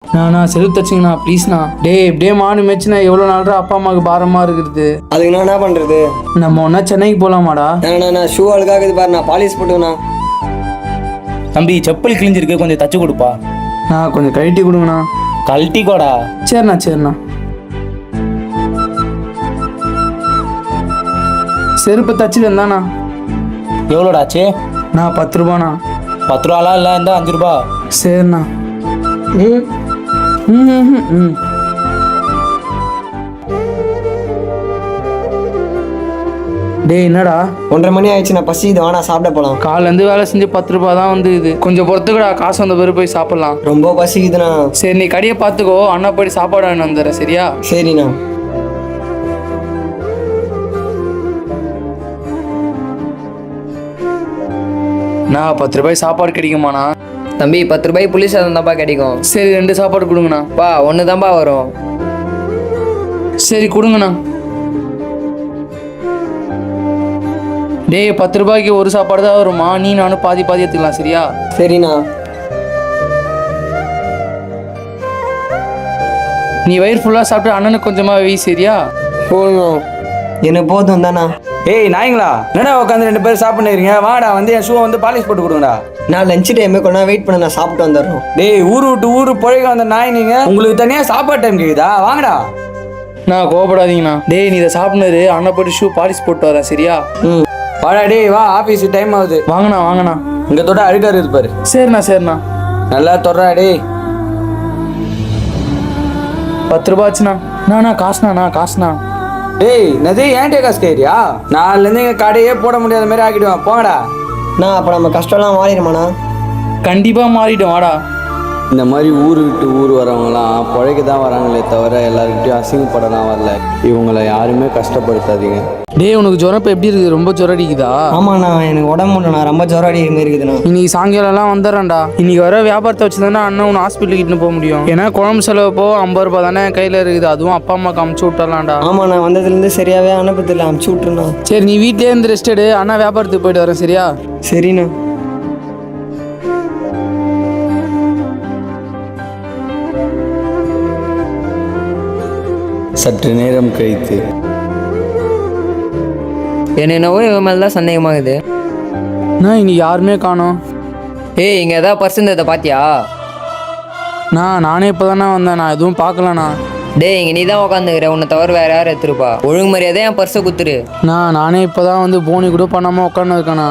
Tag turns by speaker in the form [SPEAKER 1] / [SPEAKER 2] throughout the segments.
[SPEAKER 1] நான் செருப்பு தச்சுங்கண்ணா ப்ளீஸ்ண்ணா. இப்படியே மாடு மேய்ச்சுனா எவ்வளோ நாள் அப்பா அம்மாவுக்கு பாரமாக இருக்குது.
[SPEAKER 2] அதுக்கு நான் என்ன பண்ணுறது?
[SPEAKER 1] நம்ம ஒன்றா சென்னைக்கு போகலாமாடா?
[SPEAKER 2] நான் ஷூ அழுக்காகுது பாரு, நான் பாலிஷ் போட்டுக்கண்ணா.
[SPEAKER 3] தம்பி செப்பல் கிழிஞ்சிருக்கு, கொஞ்சம் தச்சு கொடுப்பா.
[SPEAKER 1] கொஞ்சம் கழட்டி கொடுங்கண்ணா.
[SPEAKER 3] கழட்டிக்கோடா.
[SPEAKER 1] சரிண்ணா. செருப்பு தச்சு வந்தாண்ணா.
[SPEAKER 3] எவ்வளோடாச்சு?
[SPEAKER 1] 10 ரூபாண்ணா.
[SPEAKER 3] 10 ரூபாலாம் இல்லை, இந்த 5 ரூபா.
[SPEAKER 1] சரிண்ணா. என்னடா
[SPEAKER 2] 1:30 மணி ஆயிடுச்சு, நான் பசி இது வேணா சாப்பிட போகலாம்.
[SPEAKER 1] காலேருந்து வேலை செஞ்சு 10 ரூபா தான் வந்து இது. கொஞ்சம் பொறுத்துக்கடா, காசு வந்த பிறகு போய் சாப்பிடலாம்.
[SPEAKER 2] ரொம்ப பசிக்குதுண்ணா.
[SPEAKER 1] சரி நீ கடையை பார்த்துக்கோ, அண்ணா போய் சாப்பாடு வாங்கி வந்துடுறேன் சரியா?
[SPEAKER 2] சரிண்ணா.
[SPEAKER 1] நான் 10 ரூபாய் சாப்பாடு கிடைக்குமாண்ணா?
[SPEAKER 4] தம்பி 10 ரூபாய் புளி சாதம் தான்ப்பா கிடைக்கும்.
[SPEAKER 1] சரி 2 சாப்பாடு கொடுங்கண்ணா.
[SPEAKER 4] பா 1 தான்ப்பா வரும்.
[SPEAKER 1] சரி கொடுங்கண்ணா. 10 ரூபாய்க்கு ஒரு சாப்பாடு தான் வருமா? நீ நானும் பாதி எடுத்துக்கலாம் சரியா?
[SPEAKER 2] சரிண்ணா.
[SPEAKER 1] நீ வயிறு ஃபுல்லாக சாப்பிட்டு அண்ணனுக்கு கொஞ்சமாக வெய் சரியா?
[SPEAKER 2] போதும், எனக்கு போதும் தானா.
[SPEAKER 3] ஏய் நாய்ங்களா, என்னடா உட்காந்து 2 பேர் சாப்பிட்டுருக்கீங்க? வாடா வந்து என் ஷூவை வந்து பாலிஷ் போட்டு கொடுங்கடா.
[SPEAKER 2] நான் லஞ்ச் டைமே கொஞ்ச நேரம் வெயிட் பண்ண, நான் சாப்பிட்டு வந்துடுறோம்.
[SPEAKER 3] ஊரு விட்டு ஊரு பொழைக்க வந்த நாய் நீங்க, உங்களுக்கு தனியாக சாப்பாடு டைம் கேக்குதா? வாங்கடா.
[SPEAKER 1] கோவப்படாதீங்கண்ணா. நீ இதை சாப்பிட்னது அண்ணன் போட்டு ஷூ பாலிஷ் போட்டு வரேன் சரியா?
[SPEAKER 3] வாடா வா, ஆஃபீஸ் டைம் ஆகுது.
[SPEAKER 1] வாங்கண்ணா.
[SPEAKER 3] இங்கே தொட்ட அழுக்காரு இருப்பாரு.
[SPEAKER 1] சரிண்ணா.
[SPEAKER 3] நல்லா தொடுறா
[SPEAKER 1] 10 ரூபா ஆச்சுண்ணா. காசுண்ணா.
[SPEAKER 3] என்னது ஏன்டே காசு கேரியா? நாலுலேருந்து எங்கள் கடையே போட முடியாத மாதிரி ஆக்கிடுவேன், போங்கடா.
[SPEAKER 2] நான் அப்போ நம்ம கஷ்டம்லாம் மாறிடுமாண்ணா?
[SPEAKER 1] கண்டிப்பாக மாறிடும் வாடா.
[SPEAKER 5] இந்த மாதிரி ஊர் விட்டு ஊர் வரவங்களாம் பொழைக்க தான் வராங்களே தவிர எல்லாருக்கிட்டையும் அசிங்கப்படலாம் வரல. இவங்களை யாருமே கஷ்டப்படுத்தாதீங்க.
[SPEAKER 1] உனக்கு ஜுரம் இப்போ எப்படி இருக்குது? ரொம்ப ஜுரம் அடிக்குதா?
[SPEAKER 2] ஆமாண்ணா, எனக்கு உடம்பு முடியலண்ணா, ரொம்ப ஜுரம் அடிக்கிற மாதிரி இருக்குதுண்ணா.
[SPEAKER 1] இன்னைக்கு சாயங்காலம்லாம் வந்துடுறேன்டா. இன்னைக்கு வர வியாபாரத்தை வச்சு தானே அண்ணன் உன்னை ஹாஸ்பிட்டலுக்கு இட்டுன்னு போக முடியும். ஏன்னா குழம்பு செலவு போ 50 ரூபா தானே கையில் இருக்குது. அதுவும் அப்பா அம்மாவுக்கு அமுச்சு விட்டுறலாம்டா.
[SPEAKER 2] ஆமாண்ணா, வந்ததுலேருந்து சரியாகவே அனுப்பதில்லை, அமுச்சு விட்டுருண்ணா.
[SPEAKER 1] சரி நீ வீட்டிலே இருந்து ரெஸ்ட் எடு, அண்ணா வியாபாரத்துக்கு போயிட்டு வரேன் சரியா?
[SPEAKER 2] சரிண்ணா.
[SPEAKER 5] சற்று நேரம் கழித்து
[SPEAKER 4] என்னவோ இவன் மேலே தான் சந்தேகமாகுது.
[SPEAKER 1] இன்னைக்கு யாருமே காணோம்.
[SPEAKER 4] இங்கே ஏதாவது பர்ஸ் இருந்ததை பார்த்தியா?
[SPEAKER 1] நானே இப்போ தானே வந்தேன், நான் எதுவும் பார்க்கலண்ணா.
[SPEAKER 4] இங்கே நீ தான் உட்காந்துக்கிற, உன்னை தவிர வேற யாரும் எடுத்துருப்பா. ஒழுங்கு மரியாதை என் பர்ஸை குத்துரு.
[SPEAKER 1] நானே இப்போ தான் வந்து போனி கூட பண்ணாமல் உட்காந்து இருக்கேண்ணா.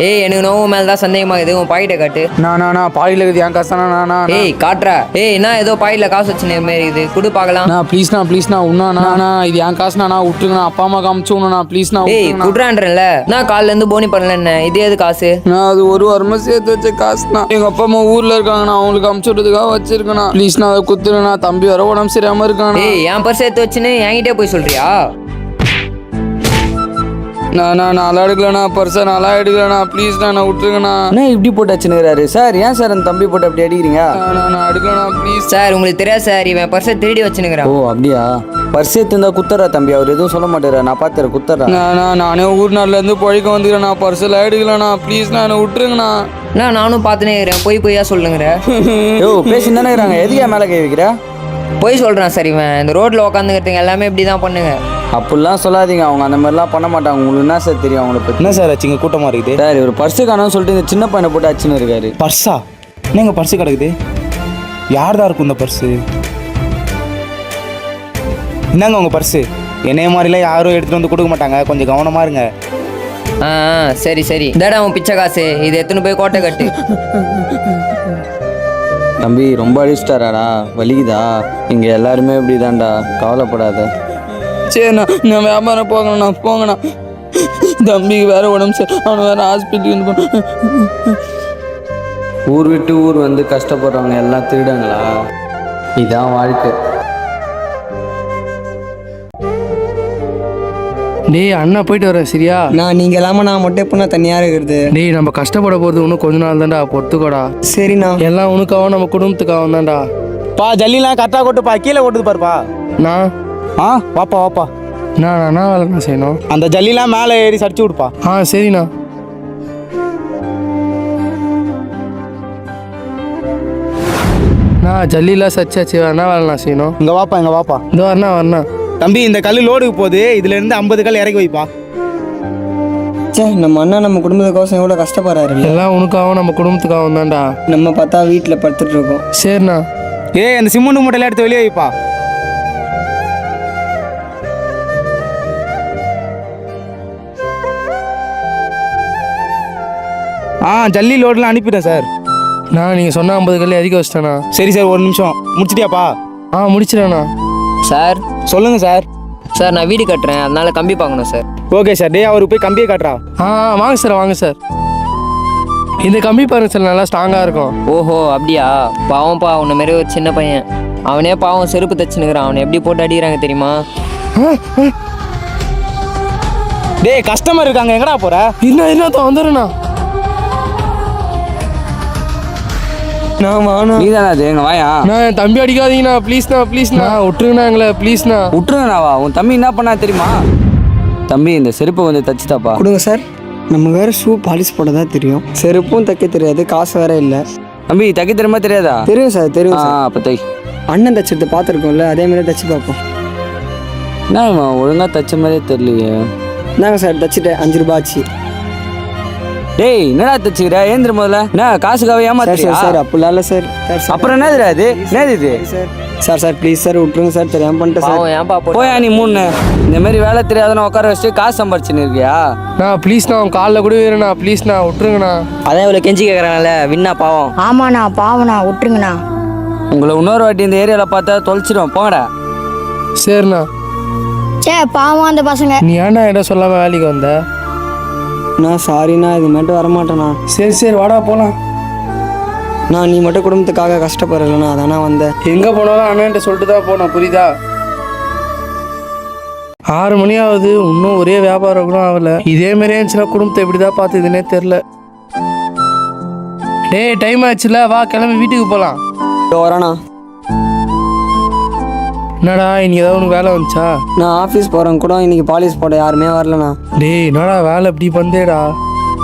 [SPEAKER 4] எனக்கு நோவு மேலே தான் சந்தேகமாகுது. உன் பாக்கெட்டை காட்டு.
[SPEAKER 1] நான் பாயில் இருக்குது என் காசு தானே.
[SPEAKER 4] காட்டுறா. என்ன ஏதோ பாயில காசு வச்சுன மாதிரி இது, குடு பார்க்கலாம்.
[SPEAKER 1] ப்ளீஸ்ண்ணா உண்ணா இது என் காசுண்ணா, விட்டுருங்கண்ணா. அப்பா அம்மா காமிச்சு உண்ணா ப்ளீஸ்ண்ணா.
[SPEAKER 4] குடுறான்றல நான் காலில இருந்து போனி பண்ணல. என்ன இது எது காசு?
[SPEAKER 1] அது 1 வாரமா சேர்த்து வச்ச காசுண்ணா. எங்க அப்பா அம்மா ஊர்ல இருக்காங்கண்ணா, அவங்களுக்கு அமுச்சு விடுறதுக்காக வச்சிருக்கேண்ணா. ப்ளீஸ்ண்ணா அதை குத்துருண்ணா. தம்பி வர உடம்பு சரியாம இருக்காண்ணா.
[SPEAKER 4] என் பர்ஸ் எடுத்து வச்சுன்னு என்கிட்டே போய் சொல்றியா?
[SPEAKER 1] நல்லா எடுக்கலண்ணா, பர்ஸை நல்லா எடுக்கலண்ணா. ப்ளீஸ்ண்ணா நான் விட்டுருங்கண்ணா.
[SPEAKER 3] என்ன இப்படி போட்டு வச்சுனுக்கிறாரு சார்? ஏன் சார் அந்த தம்பி போட்டு அப்படி அடிக்கிறீங்க?
[SPEAKER 1] நான் எடுக்கலண்ணா ப்ளீஸ்.
[SPEAKER 4] சார் உங்களுக்கு தெரியாது சார், இவன் பர்ஸை திருடி வச்சுனுக்கிறான்.
[SPEAKER 3] ஓ அப்படியா? பர்ஸ் எடுத்துருந்தா குத்துறா தம்பி, அவர் எதுவும் சொல்ல மாட்டாரா? நான் பார்த்துறேன், குத்துறா.
[SPEAKER 1] நானே ஊர் நாள்ல இருந்து பொழைக்க வந்துக்கிறேண்ணா. பர்ஸெல்லாம் எடுக்கலண்ணா ப்ளீஸ்ண்ணா என்னை விட்டுருங்கண்ணா.
[SPEAKER 4] நானும் பார்த்துனே இருக்கிறேன். பொய்யா சொல்லுங்கிற.
[SPEAKER 3] பேசி தானே இருக்கிறாங்க, எதுக்கே மேலே கை வைக்கிற?
[SPEAKER 4] பொய் சொல்கிறான் சார் இவன். இந்த ரோட்டில் உட்காந்துக்கிறதுங்க எல்லாமே இப்படி தான் பண்ணுங்க.
[SPEAKER 3] அப்படிலாம் சொல்லாதீங்க, அவங்க அந்த மாதிரிலாம் பண்ண மாட்டாங்க. உங்களுக்கு என்ன சார் தெரியும் அவங்கள பற்றி? என்ன சார் ஆச்சுங்க கூட்டமாக இருக்குது? சார் ஒரு பர்ஸு காணோன்னு சொல்லிட்டு இந்த சின்ன பையனை போட்டு அச்சுன்னு இருக்காரு.
[SPEAKER 6] பர்ஸா? என்னங்க பர்ஸு கிடக்குது? யார் தான் இருக்கும் இந்த பர்ஸு? என்னங்க உங்கள் பர்ஸு? என்னைய மாதிரிலாம் யாரும் எடுத்துகிட்டு வந்து கொடுக்க மாட்டாங்க, கொஞ்சம் கவனமாக இருங்க.
[SPEAKER 4] சரி இதாடா உன் பிச்சை காசு, இது எடுத்துன்னு போய் கோட்டை கட்டு.
[SPEAKER 5] தம்பி ரொம்ப அழிச்சிட்டாராடா, வலிக்குதா? இங்கே எல்லாருமே இப்படி தான்டா, கவலைப்படாத.
[SPEAKER 1] சரிண்ணா நான் வியாபாரம் போங்கண்ணா. தம்பிக்கு வேற உடம்பு சரி, அவனை வேற ஹாஸ்பிட்டலுக்கு.
[SPEAKER 5] ஊர் விட்டு ஊர் வந்து கஷ்டப்படுறவங்க எல்லாம் திருடங்களா? இதான் வாழ்க்கை.
[SPEAKER 1] அண்ணா போயிட்டு வரேன் சரியா?
[SPEAKER 2] நீங்கள் இல்லாமல் நான் மட்டும் எப்படின்னா தனியாக இருக்கிறது?
[SPEAKER 1] நம்ம கஷ்டப்பட போகிறது இன்னும் கொஞ்ச நாள் தான்டா, பொறுத்துக்கோடா.
[SPEAKER 2] சரிண்ணா.
[SPEAKER 1] எல்லாம் உனக்காகவும் நம்ம குடும்பத்துக்காகவும் தான்டா.
[SPEAKER 6] ஜல்லிலாம் கரெக்டாக கொட்டுப்பா, கீழே கொட்டுது பாருப்பா. வாப்பா.
[SPEAKER 1] நான் என்ன வேலைண்ணா செய்யணும்?
[SPEAKER 6] அந்த ஜல்லிலாம் மேலே ஏறி சரிச்சு விடுப்பா.
[SPEAKER 1] சரிண்ணா. ஜல்லிலாம் சச்சாச்சு என்ன வேலை நான் செய்யணும்?
[SPEAKER 6] இங்கே வாப்பா இங்கே வாப்பா.
[SPEAKER 1] இந்த வரண்ணா.
[SPEAKER 6] தம்பி இந்த கல் லோடுக்கு போகுது, இதுலேருந்து 50 கல் இறக்கி வைப்பா.
[SPEAKER 2] சே நம்ம அண்ணா நம்ம குடும்பத்துக்கோசம் எவ்வளோ கஷ்டப்படுறாரு.
[SPEAKER 1] எல்லாம் உனக்காகவும் நம்ம குடும்பத்துக்காகவும் தான்டா.
[SPEAKER 2] நம்ம பார்த்தா வீட்டில் படுத்துட்டு இருக்கோம்.
[SPEAKER 1] சரிண்ணா.
[SPEAKER 6] அந்த சிமெண்ட் மூட்டையில எடுத்து வெளியே வைப்பா. ஜல்லி லோடுலாம் அனுப்பிட்டேன் சார்.
[SPEAKER 1] நீங்கள் சொன்ன 50 கல் அதிக வச்சிட்டேண்ணா.
[SPEAKER 6] சரி சார், ஒரு நிமிஷம் முடிச்சிட்டியாப்பா?
[SPEAKER 1] முடிச்சிடண்ணா.
[SPEAKER 4] சார்
[SPEAKER 6] சொல்லுங்கள் சார்.
[SPEAKER 4] சார் நான் வீடு கட்டுறேன், அதனால கம்பி பார்க்கணும் சார்.
[SPEAKER 6] Okay sir. டே அவருக்கு போய் கம்பியை காட்டுறா.
[SPEAKER 1] வாங்க சார் வாங்க சார். இந்த கம்பி பாருங்க சார், நல்லா ஸ்ட்ராங்காக இருக்கும்.
[SPEAKER 4] ஓஹோ அப்படியா? பாவம்ப்பா, உன்ன மாரி ஒரு சின்ன பையன், அவனே பாவம் செருப்பு தச்சுனுக்குறான். அவனை எப்படி போட்டு அடிக்கிறாங்க தெரியுமா?
[SPEAKER 6] டேய் கஸ்டமர் இருக்காங்க, எங்கடா போற?
[SPEAKER 1] இன்னும் வந்துடுண்ணா.
[SPEAKER 2] நான் வாண்ணா.
[SPEAKER 3] நீ தானே அது எங்க வாயா?
[SPEAKER 1] என் தம்பி அடிக்காதீங்கண்ணா ப்ளீஸ்ண்ணா விட்டுருங்கண்ணா எங்களை ப்ளீஸ்ண்ணா.
[SPEAKER 3] விட்டுருங்கண்ணாவா? உன் தம்பி என்ன பண்ணா தெரியுமா? தம்பி இந்த செருப்பை கொஞ்சம் தச்சுதாப்பா.
[SPEAKER 2] கொடுங்க சார். நம்ம வேறு ஷூ பாலிஷ் போட தான் தெரியும், செருப்பும் தைக்க தெரியாது, காசு வேற இல்லை.
[SPEAKER 3] தம்பி தைக்க தெரியுமா தெரியாதா?
[SPEAKER 2] தெரியும் சார் தெரியும் சார்.
[SPEAKER 3] அப்போ தை.
[SPEAKER 2] அண்ணன் தச்சது பார்த்துருக்கோம்ல, அதே மாதிரி தச்சு பார்ப்போம்.
[SPEAKER 3] என்ன ஒழுங்கா தச்ச மாதிரியே தெரியலையே.
[SPEAKER 2] நாங்கள் சார் தச்சுட்டேன், 5 ரூபாய் ஆச்சு.
[SPEAKER 3] டேய் என்னடா தச்சுக்கிற? ஏந்திர முதல்ல. என்ன காசுக்காக
[SPEAKER 2] சார்
[SPEAKER 3] ஏமாத்தியா?
[SPEAKER 2] சார் சார் அப்படிலாம் இல்லை சார்.
[SPEAKER 3] அப்புறம் என்னதுடா இது? என்னது இது?
[SPEAKER 2] சார் சார் ப்ளீஸ் சார் விட்டுருங்க சார், தெரியாமல் பண்ணிட்டேன் சார்.
[SPEAKER 4] பாவம் ஏன்பா போட்டு
[SPEAKER 3] போயா நீ 3 இந்த மாதிரி வேலை தெரியாதவன உட்கார வச்சுட்டு காசு சம்பாரிச்சுன்னு இருக்கியா?
[SPEAKER 1] ப்ளீஸ்ண்ணா உன் காலில் கூட வேறுண்ணா ப்ளீஸ்ண்ணா விட்டுருங்கண்ணா.
[SPEAKER 4] அதான் இவ்வளோ கெஞ்சி கேட்குறாங்கல்ல, வின்னா பாவம்.
[SPEAKER 7] ஆமாண்ணா பாவண்ணா விட்டுருங்கண்ணா.
[SPEAKER 3] உங்களை இன்னொரு வாட்டி இந்த ஏரியாவில் பார்த்தா தொலைச்சிடும், போங்கடா.
[SPEAKER 1] சரிண்ணா.
[SPEAKER 7] சே பாவம் அந்த பசங்க.
[SPEAKER 1] நீ ஏன்டா இடம் சொல்லாமல் வேலைக்கு வந்த?
[SPEAKER 2] நான் சாரிண்ணா, இது மட்டும் வரமாட்டேண்ணா.
[SPEAKER 1] சரி வாடா போகலாம்.
[SPEAKER 2] நான் நீ மட்டும் குடும்பத்துக்காக கஷ்டப்படுறேண்ணா, அதானா வந்தேன்.
[SPEAKER 1] எங்கே போனாலும் அண்ணன்ட்ட சொல்லிட்டு தான் போனோம், புரியுதா? 6 மணி ஆகுது, இன்னும் ஒரே வியாபாரம் கூட ஆகலை. இதே மாதிரி இருந்துச்சுன்னா குடும்பத்தை எப்படி தான் பார்த்துதுன்னே தெரில. டேய் டைம் ஆச்சுல, வா கிளம்பி வீட்டுக்கு போகலாம்.
[SPEAKER 2] வரேண்ணா.
[SPEAKER 1] என்னடா இன்னைக்கு ஏதாவது உனக்கு வேலை வந்துச்சா?
[SPEAKER 2] நான் ஆஃபீஸ் போகிறேன் கூட, இன்னைக்கு பாலிஷ் போட யாருமே வரலண்ணா.
[SPEAKER 1] டேய் என்னடா வேலை இப்படி பந்தேடா?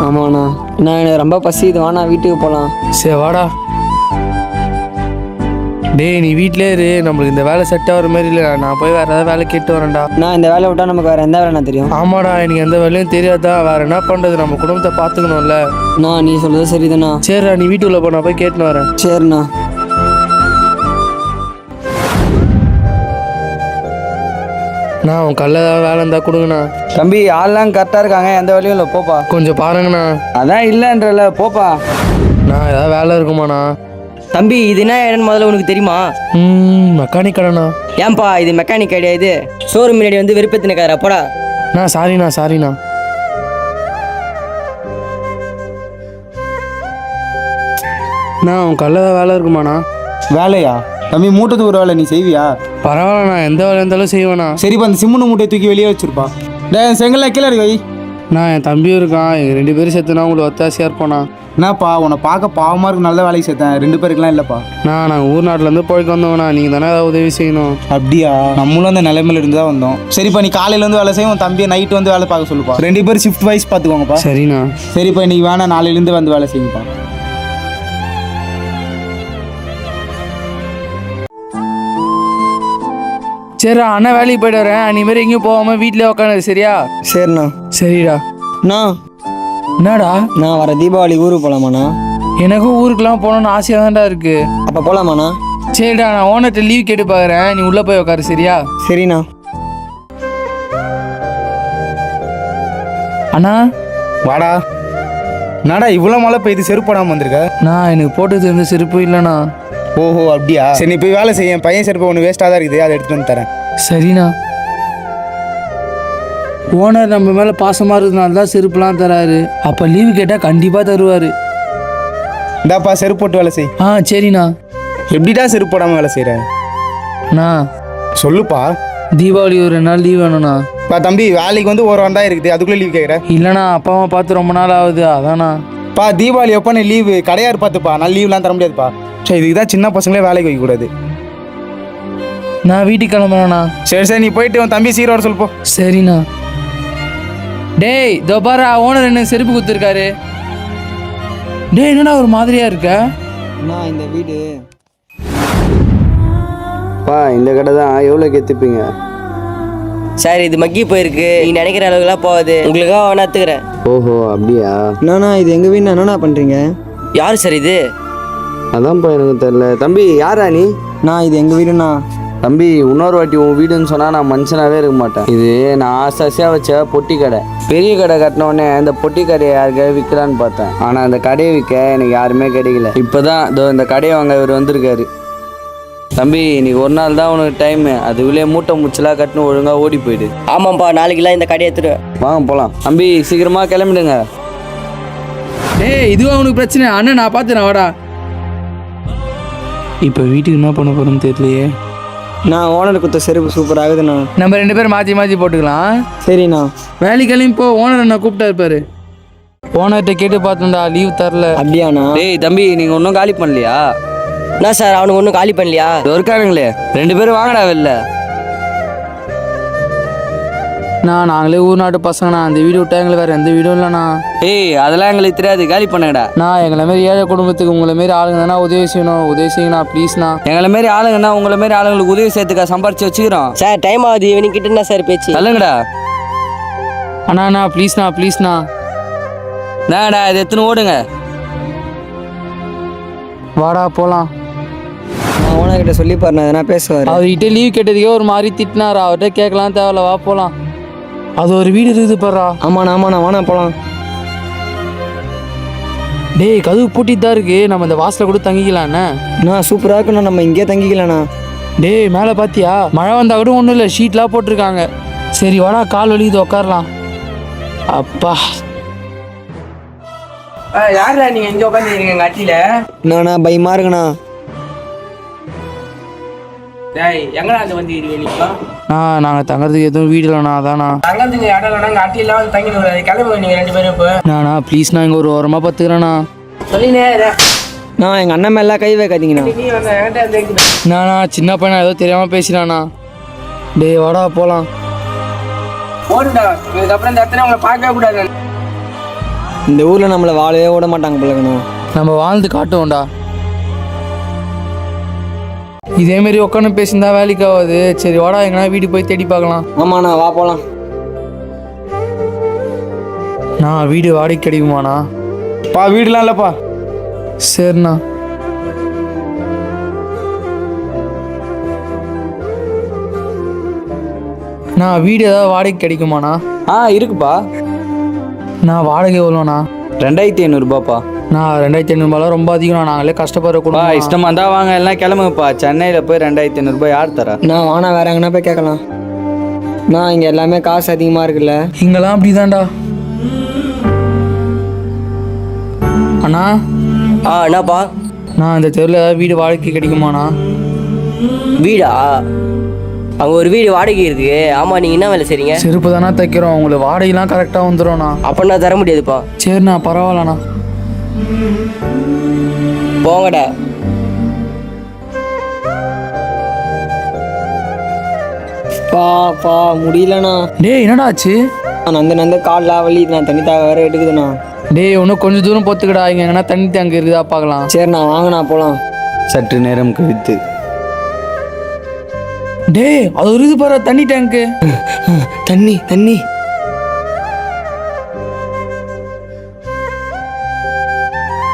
[SPEAKER 2] ஆமாண்ணா. நான் எனக்கு ரொம்ப பசிக்குது, வாண்ணா வீட்டுக்கு போகலாம்.
[SPEAKER 1] சரி வாடா. டேய் நீ வீட்டிலே இரு, நம்மளுக்கு இந்த வேலை செட் ஆகிற மாதிரி இல்லை. நான் போய் வேறு ஏதாவது வேலை கேட்டு வரேன்டா.
[SPEAKER 2] நான் இந்த வேலை விட்டால் நமக்கு வேறு எந்த வேலைண்ணா தெரியும்?
[SPEAKER 1] ஆமாடா எனக்கு எந்த வேலையும் தெரியாதா, வேறு என்ன பண்ணுறது, நம்ம குடும்பத்தை பார்த்துக்கணும்ல.
[SPEAKER 2] நான் நீ சொல்கிறது சரிதாண்ணா.
[SPEAKER 1] சரிடா நீ வீட்டுக்குள்ளே போ, நான் போய் கேட்டுன்னு வரேன்.
[SPEAKER 2] சரிண்ணா.
[SPEAKER 1] நான் உன் கல்ல ஏதாவது வேலை இருந்தால் கொடுங்கண்ணா.
[SPEAKER 3] தம்பி ஆள்லாம் கரெக்டாக இருக்காங்க, எந்த வேலையும் இல்லை, போப்பா.
[SPEAKER 1] கொஞ்சம் பாருங்கண்ணா.
[SPEAKER 3] அதான் இல்லைன்றல, போப்பா.
[SPEAKER 1] நான் ஏதாவது வேலை இருக்குமாண்ணா?
[SPEAKER 4] தம்பி இது என்ன இடம்னு முதல்ல உனக்கு தெரியுமா?
[SPEAKER 1] மெக்கானிக் கடைண்ணா.
[SPEAKER 4] ஏன்பா இது மெக்கானிக் ஐடியா? இது ஷோரூம் முன்னாடி வந்து வெறுப்பத்தின காரா போடா.
[SPEAKER 1] சாரிண்ணா. நான் உன் கல்ல ஏதாவது வேலை இருக்குமாண்ணா?
[SPEAKER 6] வேலையா? தம்பி மூட்டத்துக்கு ஒரு வேலை நீ செய்வியா?
[SPEAKER 1] பரவாயில்லண்ணா, எந்த வேலை இருந்தாலும் செய்வேண்ணா.
[SPEAKER 6] சரிப்பா, அந்த சிமெண்ட் மூட்டையை தூக்கி வெளியே வச்சிருப்பா. டேய் செங்கல்லாம் கீழே இருக்கு வை.
[SPEAKER 1] என் தம்பியும் இருக்கான், எங்கள் 2 பேரும் சேர்த்துனா உங்களுக்கு ஒத்தாசியாக இருப்போண்ணா.
[SPEAKER 6] என்னப்பா உன்னை பார்க்க பாவமாக இருக்கு, நல்ல வேலைக்கு சேர்த்தேன். 2 பேருக்குலாம் இல்லைப்பா.
[SPEAKER 1] நாங்கள் ஊர் நாட்டிலேருந்து போய்க்கு வந்தோங்கண்ணா, நீங்கள் தானே ஏதாவது உதவி செய்யணும்.
[SPEAKER 6] அப்படியா? நம்மளும் அந்த நிலைமையில இருந்து தான் வந்தோம். சரிப்பா நீ காலையில வந்து வேலை செய்யும், உன் தம்பியை நைட்டு வந்து வேலை பார்க்க சொல்லுப்பா. 2 பேரும் ஷிஃப்ட் வைஸ் பார்த்துக்கோங்கப்பா.
[SPEAKER 1] சரிண்ணா.
[SPEAKER 6] சரிப்பா இன்னைக்கு வேணாம், நாளையிலேருந்து வந்து வேலை செய்யுங்கப்பா.
[SPEAKER 1] சரிடா அண்ணா வேலைக்கு போய்ட்டு வரேன், நீ மாரி எங்கேயும் போகாமல் வீட்டிலே உட்காந்து சரியா?
[SPEAKER 2] சரிண்ணா.
[SPEAKER 1] சரிடா. என்னடா?
[SPEAKER 2] நான் வர தீபாவளி ஊருக்கு போகலாமாண்ணா?
[SPEAKER 1] எனக்கும் ஊருக்குலாம் போகணுன்னு ஆசையாக தான்டா இருக்கு.
[SPEAKER 2] அப்போ போகலாமாண்ணா?
[SPEAKER 1] சரிடா நான் ஓனர்கிட்ட லீவ் கேட்டு பார்க்குறேன், நீ உள்ளே போய் உட்காரு சரியா?
[SPEAKER 2] சரிண்ணா.
[SPEAKER 1] அண்ணா
[SPEAKER 6] வாடா. என்னடா இவ்வளோ மழை பெய்து செருப்பு போடாமல் வந்திருக்க?
[SPEAKER 1] எனக்கு போட்டது எந்த செருப்பு இல்லைண்ணா.
[SPEAKER 6] ஓஹோ அப்படியா? சரி நீ போய் வேலை செய்ய, என் பையன் செருப்பு ஒன்று வேஸ்ட்டாக தான் இருக்குது, அதை எடுத்துகிட்டு வந்து தரேன்.
[SPEAKER 1] சரிண்ணா. ஓனர் நம்ம மேலே பாசமாக இருக்கிறதுனால தான் செருப்புலாம் தராரு, அப்போ லீவு கேட்டால் கண்டிப்பாக தருவார்.
[SPEAKER 6] இந்தாப்பா செருப்பு போட்டு வேலை செய்.
[SPEAKER 1] சரிண்ணா.
[SPEAKER 6] எப்படிடா செருப்பு போடாமல் வேலை செய்கிற?
[SPEAKER 1] அண்ணா
[SPEAKER 6] சொல்லுப்பா.
[SPEAKER 1] தீபாவளி ஒரு 2 நாள் லீவ் வேணுண்ணா.
[SPEAKER 6] தம்பி வேலைக்கு வந்து 1 வாரம் தான் இருக்குது, அதுக்குள்ளே லீவ் கேட்குறேன்.
[SPEAKER 1] இல்லைண்ணா அப்பா அம்மா பார்த்து ரொம்ப நாள் ஆகுது, அதாண்ணா.
[SPEAKER 6] தீபாவளி எப்போ நீ லீவு கடையாரு பார்த்துப்பா, நான் லீவ்லாம் தர முடியாதுப்பா. சரி இதுக்கு தான் சின்ன பசங்களே வேலைக்கு வைக்கக்கூடாது.
[SPEAKER 1] நான் வீட்டுக்கு கிளம்புறேண்ணா.
[SPEAKER 6] சரி நீ போயிட்டு உன் தம்பி சீரோட சொல்லுப்போ.
[SPEAKER 1] சரிண்ணா. டேய் தோபாரா, ஓனர் என்ன செருப்பு குத்துருக்காரு. டேய் என்னடா ஒரு மாதிரியா இருக்க?
[SPEAKER 2] அண்ணா இந்த வீடு
[SPEAKER 5] பா இந்த கடை தான் எவ்வளோக்கு எடுத்துப்பீங்க?
[SPEAKER 8] சார் இது மக்கி போயிருக்கு, நீங்க நினைக்கிற அளவுக்குலாம் போகாது, உங்களுக்காக வேணா எடுத்துக்கிறேன்.
[SPEAKER 5] ஓஹோ அப்படியா?
[SPEAKER 2] நானா இது எங்கள் வீடு என்னண்ணா பண்ணுறீங்க?
[SPEAKER 8] யார் சார் இது?
[SPEAKER 5] அதான்ப்பா எனக்கு தெரில. தம்பி யாரா நீ?
[SPEAKER 2] நான் இது எங்கள் வீடுண்ணா.
[SPEAKER 5] தம்பி இன்னொரு வாட்டி உன் வீடுன்னு சொன்னால் நான் மனுஷனாகவே இருக்க மாட்டேன். இது நான் ஆசாசியாக வச்ச பொட்டி கடை. பெரிய கடை கட்டினோடனே இந்த பொட்டி கடையை யாருக்காவது விற்கலான்னு பார்த்தேன். ஆனால் அந்த கடையை விற்க எனக்கு யாருமே கிடைக்கல. இப்போ தான் இதோ இந்த கடையை வாங்க இவர் வந்திருக்காரு. தம்பி இன்னைக்கு ஒரு நாள் தான் உனக்கு டைமு, அதுக்குள்ளே மூட்டை முச்சலாக கட்டினு ஒழுங்காக ஓடி போயிடு.
[SPEAKER 8] ஆமாப்பா, நாளைக்கெல்லாம் இந்த கடையை எடுத்துருவேன்.
[SPEAKER 5] வாங்க போகலாம். தம்பி சீக்கிரமாக கிளம்பிடுங்க.
[SPEAKER 1] டேய் இதுவா உனக்கு பிரச்சனை? அண்ணன் நான் பார்த்துறேன், வாடா. இப்போ வீட்டுக்கு என்ன பண்ண போகிறோன்னு தெரியலையே.
[SPEAKER 2] நான் ஓனர் கொடுத்த செருப்பு சூப்பர் ஆகுதுண்ணா.
[SPEAKER 1] நம்ம 2 பேரும் மாற்றி மாற்றி போட்டுக்கலாம்.
[SPEAKER 2] சரிண்ணா.
[SPEAKER 1] வேலைக்கெல்லாம் இப்போ ஓனர் என்ன கூப்பிட்டா இருப்பாரு. ஓனர்கிட்ட கேட்டு பார்த்தோம்டா, லீவ் தரல.
[SPEAKER 2] அப்படியாண்ணா?
[SPEAKER 5] டேய் தம்பி நீங்கள் ஒன்றும் காலி பண்ணலையா?
[SPEAKER 8] என்ன சார் அவனுக்கு ஒன்றும் காலி பண்ணலையா?
[SPEAKER 5] இருக்கானுங்களே 2 பேரும் வாங்கடா வெளில.
[SPEAKER 1] நாங்களே ஊர் நாட்டு பசங்கண்ணா, அந்த வீடு விட்டா எங்களுக்கு வேறு எந்த வீடும் இல்லைண்ணா.
[SPEAKER 5] ஏய் அதெல்லாம் எங்களுக்கு தெரியாது, காலி பண்ணுங்கடா.
[SPEAKER 1] எங்களை மாரி ஏழை குடும்பத்துக்கு உங்களை மாரி ஆளுங்க தானே உதவி செய்யணும். உதவி செய்யுங்கண்ணா ப்ளீஸ்ண்ணா.
[SPEAKER 5] எங்களை மாரி ஆளுங்கன்னா உங்களை மாரி ஆளுங்களுக்கு உதவி செய்யறதுக்கா சம்பாரிச்சு வச்சுக்கிறோம்.
[SPEAKER 8] சார் டைம் ஆகுது, இவனுக்கு கிட்ட என்ன சார் பேச்சு?
[SPEAKER 5] சொல்லுங்கடா.
[SPEAKER 1] அண்ணா ப்ளீஸ்ண்ணா.
[SPEAKER 5] நாடா இது எத்தனை ஓடுங்க.
[SPEAKER 1] வாடா போகலாம்.
[SPEAKER 2] நான் ஓனர்கிட்ட சொல்லி பாருண்ணா, எதனா பேசுவார்.
[SPEAKER 1] அவர்கிட்ட லீவ் கேட்டதுக்கே ஒரு மாதிரி திட்டினாரா. அவர்கிட்ட கேட்கலாம் தேவையில்ல, வா போகலாம். அது ஒரு வீடு இருக்குது பாரா.
[SPEAKER 2] ஆமாண்ணா வாண்ணா போகலாம்.
[SPEAKER 1] டேய் கதவு பூட்டிட்டு தான் இருக்கு, நம்ம இந்த வாசலை கூட தங்கிக்கலாண்ணே.
[SPEAKER 2] நான் சூப்பராக இருக்குண்ணா, நம்ம இங்கேயே தங்கிக்கலாண்ணா.
[SPEAKER 1] டேய் மேலே பார்த்தியா, மழை வந்தா கூட ஒன்றும் இல்லை, ஷீட்லாம் போட்டிருக்காங்க. சரி வாடா, கால் வலி, இது உட்காரலாம். அப்பா
[SPEAKER 8] யாரா நீங்க இங்க உட்காந்துருக்கீங்க எங்க அட்டியில?
[SPEAKER 2] நானா பயமா இருக்குண்ணா.
[SPEAKER 8] எங்கடா அந்த வந்து இருக்கீங்க?
[SPEAKER 1] நாங்கள் தங்குறதுக்கு எதுவும் வீடு இல்லைண்ணா, அதாண்ணா.
[SPEAKER 8] தங்கறதுக்கு இடம் இல்லைன்னா எங்க அட்டியெல்லாம் வந்து தங்கி கிளம்புங்க நீங்க 2 பேரும். இப்போ
[SPEAKER 1] ப்ளீஸ்ண்ணா, இங்கே ஒரு ஓரமாக பார்த்துக்கிறேண்ணா.
[SPEAKER 8] சொல்லினே
[SPEAKER 2] நான் எங்கள் அண்ணன் மேலே கை வைக்காதீங்கண்ணா.
[SPEAKER 8] நீ வந்து என்கிட்ட வந்து
[SPEAKER 1] சின்ன பையனா ஏதோ தெரியாமல் பேசினாண்ணா. டேய் வாடா போகலாம்.
[SPEAKER 8] ஓடுடா, இதுக்கப்புறம் இந்த இடத்துல உங்களை பார்க்கவே கூடாது.
[SPEAKER 2] இந்த ஊரில் நம்மளை வாழவே விட மாட்டாங்க பிள்ளைங்கண்ணா.
[SPEAKER 1] நம்ம வாழ்ந்து காட்டுவோம்டா. இதேமாரி உட்காந்து பேசியிருந்தா வேலைக்கு ஆகாது. சரி வாடா, எங்கன்னா வீட்டுக்கு போய் தேடி பார்க்கலாம்.
[SPEAKER 2] ஆமாண்ணா வா போகலாம்.
[SPEAKER 1] வீடு வாடகைக்கு கிடைக்குமாண்ணா?
[SPEAKER 6] பா வீடுலாம் இல்லைப்பா.
[SPEAKER 1] சரிண்ணா. வீடு ஏதாவது வாடகைக்கு கிடைக்குமாண்ணா?
[SPEAKER 5] இருக்குப்பா.
[SPEAKER 1] வாடகை எவ்வளோண்ணா?
[SPEAKER 5] 2500
[SPEAKER 1] 2500 ரொம்ப அதிகம். நாங்களே கஷ்டப்படுற கூட
[SPEAKER 5] இஷ்டமா இருந்தா வாங்க, எல்லாம் கிளம்புங்கப்பா. சென்னையில் போய் 2500 யார் தரா?
[SPEAKER 2] நான் வானா வேற எங்கன்னா போய் கேட்கலாம். இங்கே எல்லாமே காசு அதிகமாக இருக்குல்ல.
[SPEAKER 1] இங்கெல்லாம் அப்படிதான்டா. அண்ணா
[SPEAKER 8] என்னப்பா?
[SPEAKER 1] இந்த தெருவில் ஏதாவது வீடு வாடகைக்கு கிடைக்குமாண்ணா?
[SPEAKER 8] வீடா? அங்கே ஒரு வீடு வாடகை இருக்கு. ஆமா, நீங்க என்ன வேலை செய்றீங்க?
[SPEAKER 1] செருப்பு தானே தைக்கிறோம், உங்களுக்கு வாடகைலாம் கரெக்டாக வந்துடும்ண்ணா.
[SPEAKER 8] அப்படின்னா தர முடியாதுப்பா.
[SPEAKER 1] சரிண்ணா பரவாயில்லண்ணா.
[SPEAKER 8] போங்கடா.
[SPEAKER 2] பா முடியலண்ணா.
[SPEAKER 1] டேய் என்னடா ஆச்சு?
[SPEAKER 2] நந்த காலில் வலி, நான் தண்ணி தாக வேற எடுக்குதுண்ணா.
[SPEAKER 1] டேய் இன்னும் கொஞ்சம் தூரம் பொத்துக்கடா, இங்கே எங்கன்னா தண்ணி தேங்க இருக்குதா பார்க்கலாம்.
[SPEAKER 2] சரிண்ணா வாங்கண்ணா போகலாம்.
[SPEAKER 5] சற்று நேரம் கழித்து.
[SPEAKER 1] டேய் அது ஒரு இது பாரு, தண்ணி டேங்க்கு.
[SPEAKER 2] தண்ணி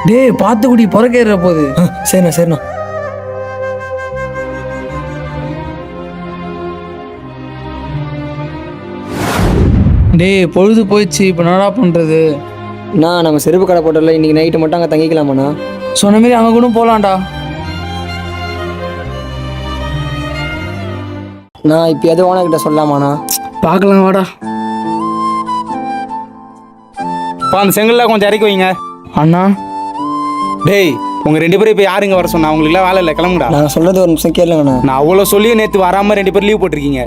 [SPEAKER 1] டேய் பார்த்து குடி, புறக்கேற போகுது.
[SPEAKER 2] சரிண்ணா.
[SPEAKER 1] டேய் பொழுது போயிடுச்சு, இப்போ என்னடா பண்ணுறது?
[SPEAKER 2] நம்ம செருப்பு கடை போட்டோம்ல, இன்னைக்கு நைட்டு மட்டும் அங்கே தங்கிக்கலாமாண்ணா?
[SPEAKER 1] சொன்ன மாரி அங்கே கூட போகலாம்டா.
[SPEAKER 2] இப்போ எது ஓனர்கிட்ட சொல்லலாமாண்ணா?
[SPEAKER 1] பார்க்கலாம் வாடா.
[SPEAKER 6] அந்த செங்கல்லாம் கொஞ்சம் இறக்கி வைங்க.
[SPEAKER 1] அண்ணா
[SPEAKER 6] டேய் உங்கள் 2 பேரும் இப்போ யாருங்க வர சொன்னா? அவங்களுக்குலாம் வேலை இல்லை, கிளம்புடா.
[SPEAKER 2] நான் சொல்கிறது ஒரு நிமிஷம் கேளுங்கண்ணா.
[SPEAKER 6] நான் அவ்வளோ சொல்லி நேற்று வராமல் 2 பேர் லீவ் போட்டிருக்கீங்க.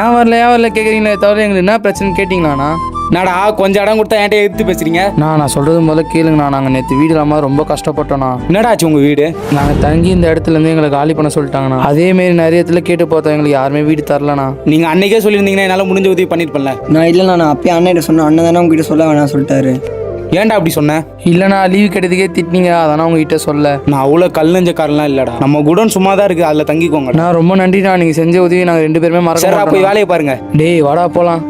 [SPEAKER 1] ஏன் வரல கேட்குறீங்களே தவிர எங்களுக்கு என்ன பிரச்சனை கேட்டிங்களாண்ணா?
[SPEAKER 6] நாடா கொஞ்சம் இடம் கொடுத்தா என்கிட்ட எடுத்து பேசுறீங்க.
[SPEAKER 1] நான் சொல்கிறது முதல்ல கேளுங்கண்ணா. நாங்கள் நேற்று வீடு இல்லாமல் ரொம்ப கஷ்டப்பட்டோண்ணா.
[SPEAKER 6] என்னடா ஆச்சு உங்கள் வீடு?
[SPEAKER 1] நாங்கள் தங்கி இந்த இடத்துலேருந்து எங்களை காலி பண்ண சொல்லிட்டாங்கண்ணா. அதேமாரி நிறைய இடத்துல கேட்டு பார்த்தோம், எங்களுக்கு யாருமே வீடு தரலண்ணா.
[SPEAKER 6] நீங்கள் அன்னைக்கே சொல்லியிருந்தீங்கன்னா என்னால் முடிஞ்ச உதவி பண்ணியிருப்பேன்ல.
[SPEAKER 2] இல்லைண்ணா, நான் அப்பயே அண்ணன் சொன்னேன். அண்ணன் தானே உங்ககிட்ட சொல்ல வேணாம் சொல்லிட்டாரு.
[SPEAKER 6] ஏன்டா அப்படி சொன்னேன்?
[SPEAKER 1] இல்லைண்ணா லீவு கிடைத்ததுக்கே திட்டினீங்க, அதானே உங்ககிட்ட சொல்ல.
[SPEAKER 6] நான் அவ்வளோ கல்லஞ்சக்காரலாம் இல்லடா. நம்ம குடோன் சும்மா தான் இருக்குது, அதில் தங்கிக்கோங்க.
[SPEAKER 1] நான் ரொம்ப நன்றிண்ணா, நீங்கள் செஞ்ச உதவி நாங்கள் 2 பேருமே மறக்க
[SPEAKER 6] சரி போய்
[SPEAKER 1] மாட்டோம்.
[SPEAKER 6] வேலையை பாருங்க.
[SPEAKER 1] டேய் வாடா போகலாம்.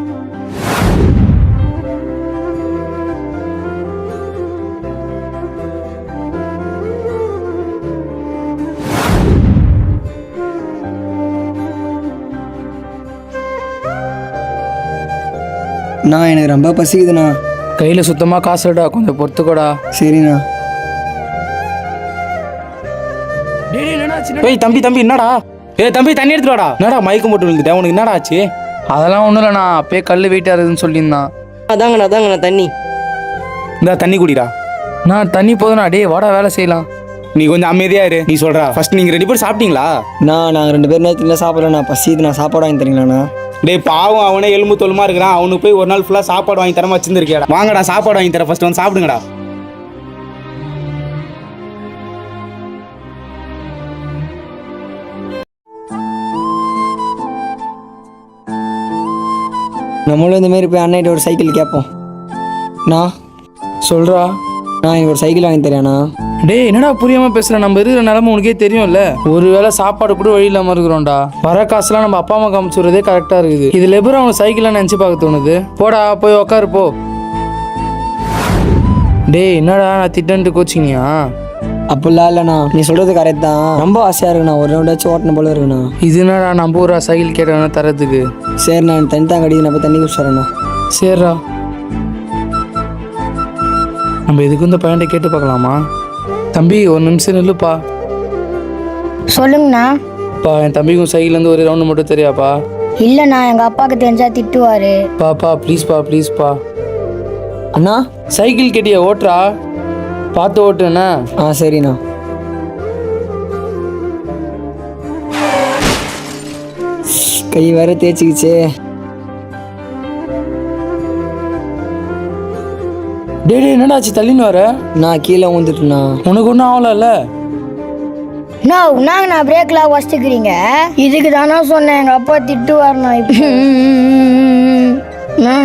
[SPEAKER 2] நான் எனக்கு ரொம்ப பசிக்குதுண்ணா.
[SPEAKER 1] கையில் சுத்தமாக காசு இல்லடா, கொஞ்சம் பொறுத்துக்கோடா.
[SPEAKER 2] சரிண்ணா.
[SPEAKER 6] ஏய் தம்பி என்னடா? தம்பி தண்ணி எடுத்துட்டு வாடா. என்னடா மயக்கம் போட்டு விழுந்துட்டேன், உனக்கு என்னடா ஆச்சு?
[SPEAKER 1] அதெல்லாம் ஒன்றும் இல்லைண்ணா, அப்பயே கல் வெயிட்டாக இருக்குதுன்னு சொல்லியிருந்தான்.
[SPEAKER 8] அதாங்கண்ணா தண்ணி.
[SPEAKER 6] இந்த தண்ணி குடிடா.
[SPEAKER 1] நான் தண்ணி போதுண்ணா. டேய் வாடா வேலை செய்யலாம்.
[SPEAKER 6] நீ கொஞ்சம் அமைதியா இரு. நீ சொல்றா ஃபர்ஸ்ட், நீங்க 2 பேரும் சாப்பிட்டீங்களா?
[SPEAKER 2] நாங்கள் 2 பேரும் நேரத்தில் சாப்பிட்றேண்ணா. பசிது, நான் சாப்பாடு வாங்கி தரீங்களாண்ணா?
[SPEAKER 6] டேய் பாவம், அவனே எலும்பு தோலுமா இருக்கிறான். அவனுக்கு போய் ஒரு நாள் ஃபுல்லா சாப்பாடு வாங்கி தரமா வச்சிருந்திருக்கியாடா. வாங்கடா சாப்பாடு வாங்கி தரேன், ஃபர்ஸ்ட் வந்து சாப்பிடுங்கடா.
[SPEAKER 2] நம்மளும் இந்த மாதிரி போய் அண்ணன்கிட்ட ஒரு சைக்கிள் கேட்போம். நான்
[SPEAKER 1] சொல்கிறா.
[SPEAKER 2] எனக்கு ஒரு சைக்கிள் வாங்கி தரேண்ணா.
[SPEAKER 1] டேய் என்னடா புரியாமல் பேசுகிறேன், நம்ம இருக்கிற நிலமை உனக்கே தெரியும்ல. ஒரு வேளை சாப்பாடு கூட வழி இல்லாமல் இருக்கிறோம்டா. வர காசுலாம் நம்ம அப்பா அம்மா காமிச்சுறதே கரெக்டாக இருக்குது. இதில் எப்படி அவனுக்கு சைக்கிளாக நினச்சி பார்க்க தோணுது? போடா போய் உக்காரு போ. டேய் என்னடா நான் திட்டன்ட்டு கோச்சிங்கயா?
[SPEAKER 2] அப்படிலாம் இல்லைண்ணா, நீ சொல்கிறது கரெக்ட் தான். ரொம்ப ஆசையாக இருக்குண்ணா, ஒரு ரவுண்டாச்சும் ஓட்டணும் போல இருக்குண்ணா.
[SPEAKER 1] இது என்னடா நம்ம ஊரா சைக்கிள் கேட்டாங்கன்னா தரத்துக்கு?
[SPEAKER 2] சரிண்ணா, தண்ணி தான் கடிது, நான் போய் தண்ணி குடிச்சிடறேண்ணா.
[SPEAKER 1] சரிடா, நம்ம எதுக்கு இந்த பையன்கிட்ட கேட்டு பார்க்கலாமா? தம்பி ஒரு நிமிஷம் நில்லுப்பா.
[SPEAKER 7] சொல்லுங்கண்ணா.
[SPEAKER 1] பா என் தம்பிக்கும் சைக்கிள்லேருந்து ஒரு ரவுண்டு மட்டும் தெரியாப்பா?
[SPEAKER 7] இல்லைண்ணா, எங்கள் அப்பாவுக்கு தெரிஞ்சா திட்டுவார்.
[SPEAKER 1] பாப்பா ப்ளீஸ்ப்பா.
[SPEAKER 2] அண்ணா
[SPEAKER 1] சைக்கிள் கேட்டியா? ஓட்டுறா, பார்த்து ஓட்டுண்ணா.
[SPEAKER 2] சரிண்ணா. கை வேற தேய்ச்சிக்கிச்சே.
[SPEAKER 1] டேய் என்னடாச்சு தள்ளின்னு வர?
[SPEAKER 2] நான் கீழே வந்துட்டுண்ணா.
[SPEAKER 1] உனக்கு ஒன்றும் ஆகல?
[SPEAKER 7] நாங்கண்ணா பிரேக்லாம் வச்சுக்கிறீங்க. இதுக்கு தானே சொன்னேன், எங்கள் அப்பா திட்டுவார்ண்ணா. இப்போ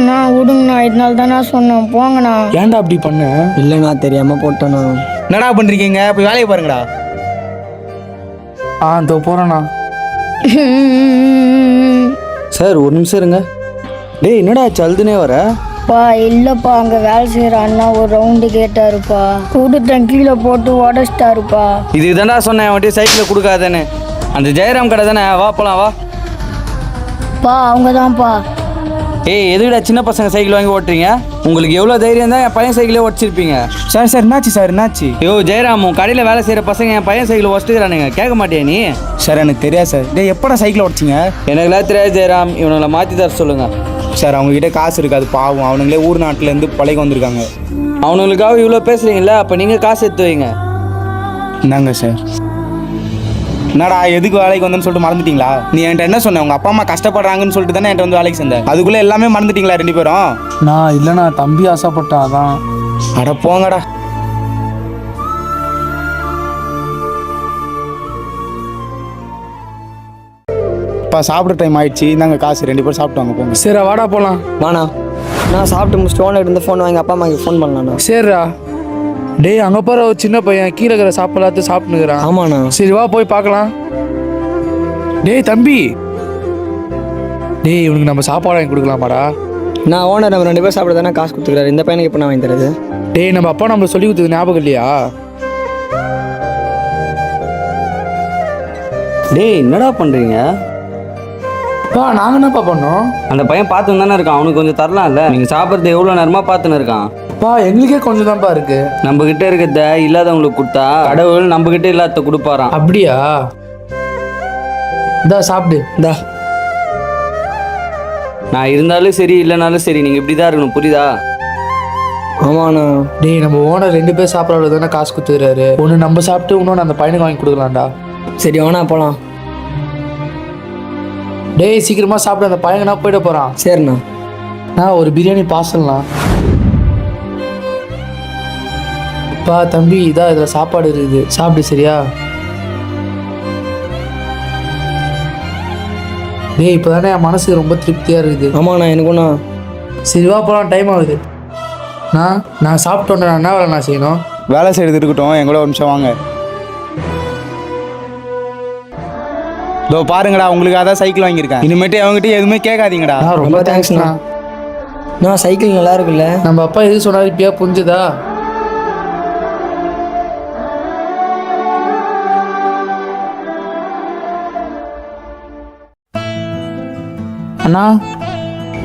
[SPEAKER 7] நான் விடுங்கண்ணா, இதனால தானே சொன்னேன். போங்கண்ணா.
[SPEAKER 1] ஏன்டா அப்படி பண்ண?
[SPEAKER 2] இல்லைண்ணா, தெரியாமல் போட்டேண்ணா.
[SPEAKER 6] என்னடா பண்றீங்க? போய் வேலையை பாருங்கடா.
[SPEAKER 1] இதோ போகிறேண்ணா.
[SPEAKER 3] சார் ஒரு நிமிஷம் இருங்க. டேய் என்னடா சல்துனே வர?
[SPEAKER 7] இல்லைப்பா, அங்கே வேலை செய்கிற அண்ணா ஒரு ரவுண்டு கேட்டாருப்பா. கொடுத்தேன், கீழே போட்டு உடச்சிட்டாருப்பா.
[SPEAKER 3] இதுக்கு தான்டா சொன்னேன் அவன்கிட்ட சைக்கிளை கொடுக்காதேன்னு. அந்த ஜெயராம் கடை தானே, வா போலாம் வா.
[SPEAKER 7] அவங்க தான்ப்பா.
[SPEAKER 3] ஏய் எதுக்குடா சின்ன பசங்க சைக்கிள் வாங்கி ஓட்டுறீங்க? உங்களுக்கு எவ்வளோ தைரியம் தான் என் பையன் சைக்கிளே உடச்சிருப்பீங்க.
[SPEAKER 6] சார் என்னாச்சு?
[SPEAKER 3] ஐயோ ஜெயராம், உன் கடையில் வேலை செய்கிற பசங்க என் பையன் சைக்கிள் உடச்சிக்கிறானுங்க, கேட்க மாட்டியா நீ?
[SPEAKER 6] சார் எனக்கு தெரியாது சார். டேய் எப்படா சைக்கிள் உடச்சிங்க?
[SPEAKER 3] எனக்குலாம் தெரியாது ஜெயராம், இவனுங்களை மாற்றி தர சொல்லுங்க.
[SPEAKER 6] சார் அவங்ககிட்ட காசு இருக்காது, பாவம். அவனுங்களே ஊர் நாட்டிலேருந்து பழகி வந்திருக்காங்க.
[SPEAKER 3] அவனுங்களுக்காக இவ்வளோ பேசுகிறீங்களா? அப்போ நீங்கள் காசு எடுத்து வைங்க.
[SPEAKER 6] என்னங்க சார்? என்னடா எதுக்கு வேலைக்கு வந்தேன்னு சொல்லிட்டு மறந்துட்டீங்களா? நீ என்கிட்ட என்ன சொன்ன? உங்கள் அப்பா அம்மா கஷ்டப்படுறாங்கன்னு சொல்லிட்டு தானே என்கிட்ட வந்து வேலைக்கு சேர்ந்தேன். அதுக்குள்ளே எல்லாமே மறந்துட்டீங்களா 2 பேரும்?
[SPEAKER 1] நான் இல்லைண்ணா, தம்பி ஆசைப்பட்டான் அதான்.
[SPEAKER 6] அட போங்கடா. இப்போ சாப்பிட்ற டைம் ஆயிடுச்சு, நாங்கள் காசு 2 பேரும் சாப்பிட்டு வாங்க போங்க.
[SPEAKER 1] சரிடா வாடா போகலாம்.
[SPEAKER 2] வாண்ணா, நான் சாப்பிட்டு முடிச்சுட்டு ஓனர் இருந்து ஃபோன் வாங்கி அப்பா அம்மாக்கு ஃபோன் பண்ணலாண்ணா.
[SPEAKER 1] சரிடா. டேய் அங்கே பாரு ஒரு சின்ன பையன் கீழே இருக்கிற சாப்பிடலாத்து சாப்பிட்டுக்கிறான்.
[SPEAKER 2] ஆமாண்ணா.
[SPEAKER 1] சரி வா போய் பார்க்கலாம். டேய் தம்பி, டேய் இவனுக்கு நம்ம சாப்பாடு வாங்கி கொடுக்கலாமாடா?
[SPEAKER 2] நான் ஓனர் நம்ம 2 பேரும் சாப்பிட தானே காசு கொடுத்துக்கிறாரு. இந்த பையனுக்கு இப்போ நான் வாங்கி தரது?
[SPEAKER 1] டேய் நம்ம அப்பா நம்மளை சொல்லி கொடுத்தது ஞாபகம் இல்லையா?
[SPEAKER 3] டேய் என்னடா பண்ணுறீங்க?
[SPEAKER 1] நாங்கள் என்னப்பா பண்ணோம்?
[SPEAKER 3] அந்த பையன் பார்த்துன்னு தானே இருக்கான், அவனுக்கு கொஞ்சம் தரலாம்ல. நீங்கள் சாப்பிட்றது எவ்வளோ நேரமாக பார்த்துன்னு இருக்கான்.
[SPEAKER 1] எங்களுக்கே கொஞ்சம் தான்ப்பா இருக்கு.
[SPEAKER 3] நம்ம கிட்ட இருக்கிறத இல்லாதவங்களுக்கு கொடுத்தா கடவுள் நம்ம கிட்ட இல்லாத கொடுப்பாராம்.
[SPEAKER 1] அப்படியா? இந்தா சாப்பிடு.
[SPEAKER 2] இந்தா.
[SPEAKER 3] நான் இருந்தாலும் சரி இல்லைனாலும் சரி நீங்கள் இப்படி தான் இருக்கணும், புரியுதா?
[SPEAKER 2] ஆமாண்ணா.
[SPEAKER 1] டேய் நம்ம ஓனர் 2 பேர் சாப்பிட்ற தானே காசு கொடுத்துக்கிறாரு. ஒன்று நம்ம சாப்பிட்டு இன்னொன்று அந்த பையனுக்கு வாங்கி கொடுக்கலாம்டா.
[SPEAKER 2] சரி வேணா போகலாம்.
[SPEAKER 1] டேய் சீக்கிரமா சாப்பிட, அந்த பையனா போயிட போகிறான்.
[SPEAKER 2] சரிண்ணா.
[SPEAKER 1] நான் ஒரு பிரியாணி பார்சல்ண்ணா. தம்பி இதா இதில் சாப்பாடு இருக்குது, சாப்பிடு சரியா? டேய் இப்போதானே என் மனசுக்கு ரொம்ப திருப்தியாக இருக்குது.
[SPEAKER 2] ஆமாண்ணா, எனக்குண்ணா.
[SPEAKER 1] சரி வா போகலாம், டைம் ஆகுது. நான் சாப்பிட்டோன்னே நான் என்ன வேலை நான் செய்யணும்?
[SPEAKER 6] வேலை செய்கிறது இருக்கட்டும், என் கூட ஒரு நிமிஷம் வாங்க. இதோ பாருங்கடா, உங்களுக்காக தான் சைக்கிள் வாங்கியிருக்கேன். இனிமேட்டு அவங்ககிட்ட எதுவுமே கேட்காதீங்கடா.
[SPEAKER 1] ரொம்ப தேங்க்ஸ்ண்ணா.
[SPEAKER 2] நான் சைக்கிள் நல்லா இருக்குல்ல?
[SPEAKER 1] நம்ம அப்பா எது சொன்னாரு இப்பயா புரிஞ்சுதா? அண்ணா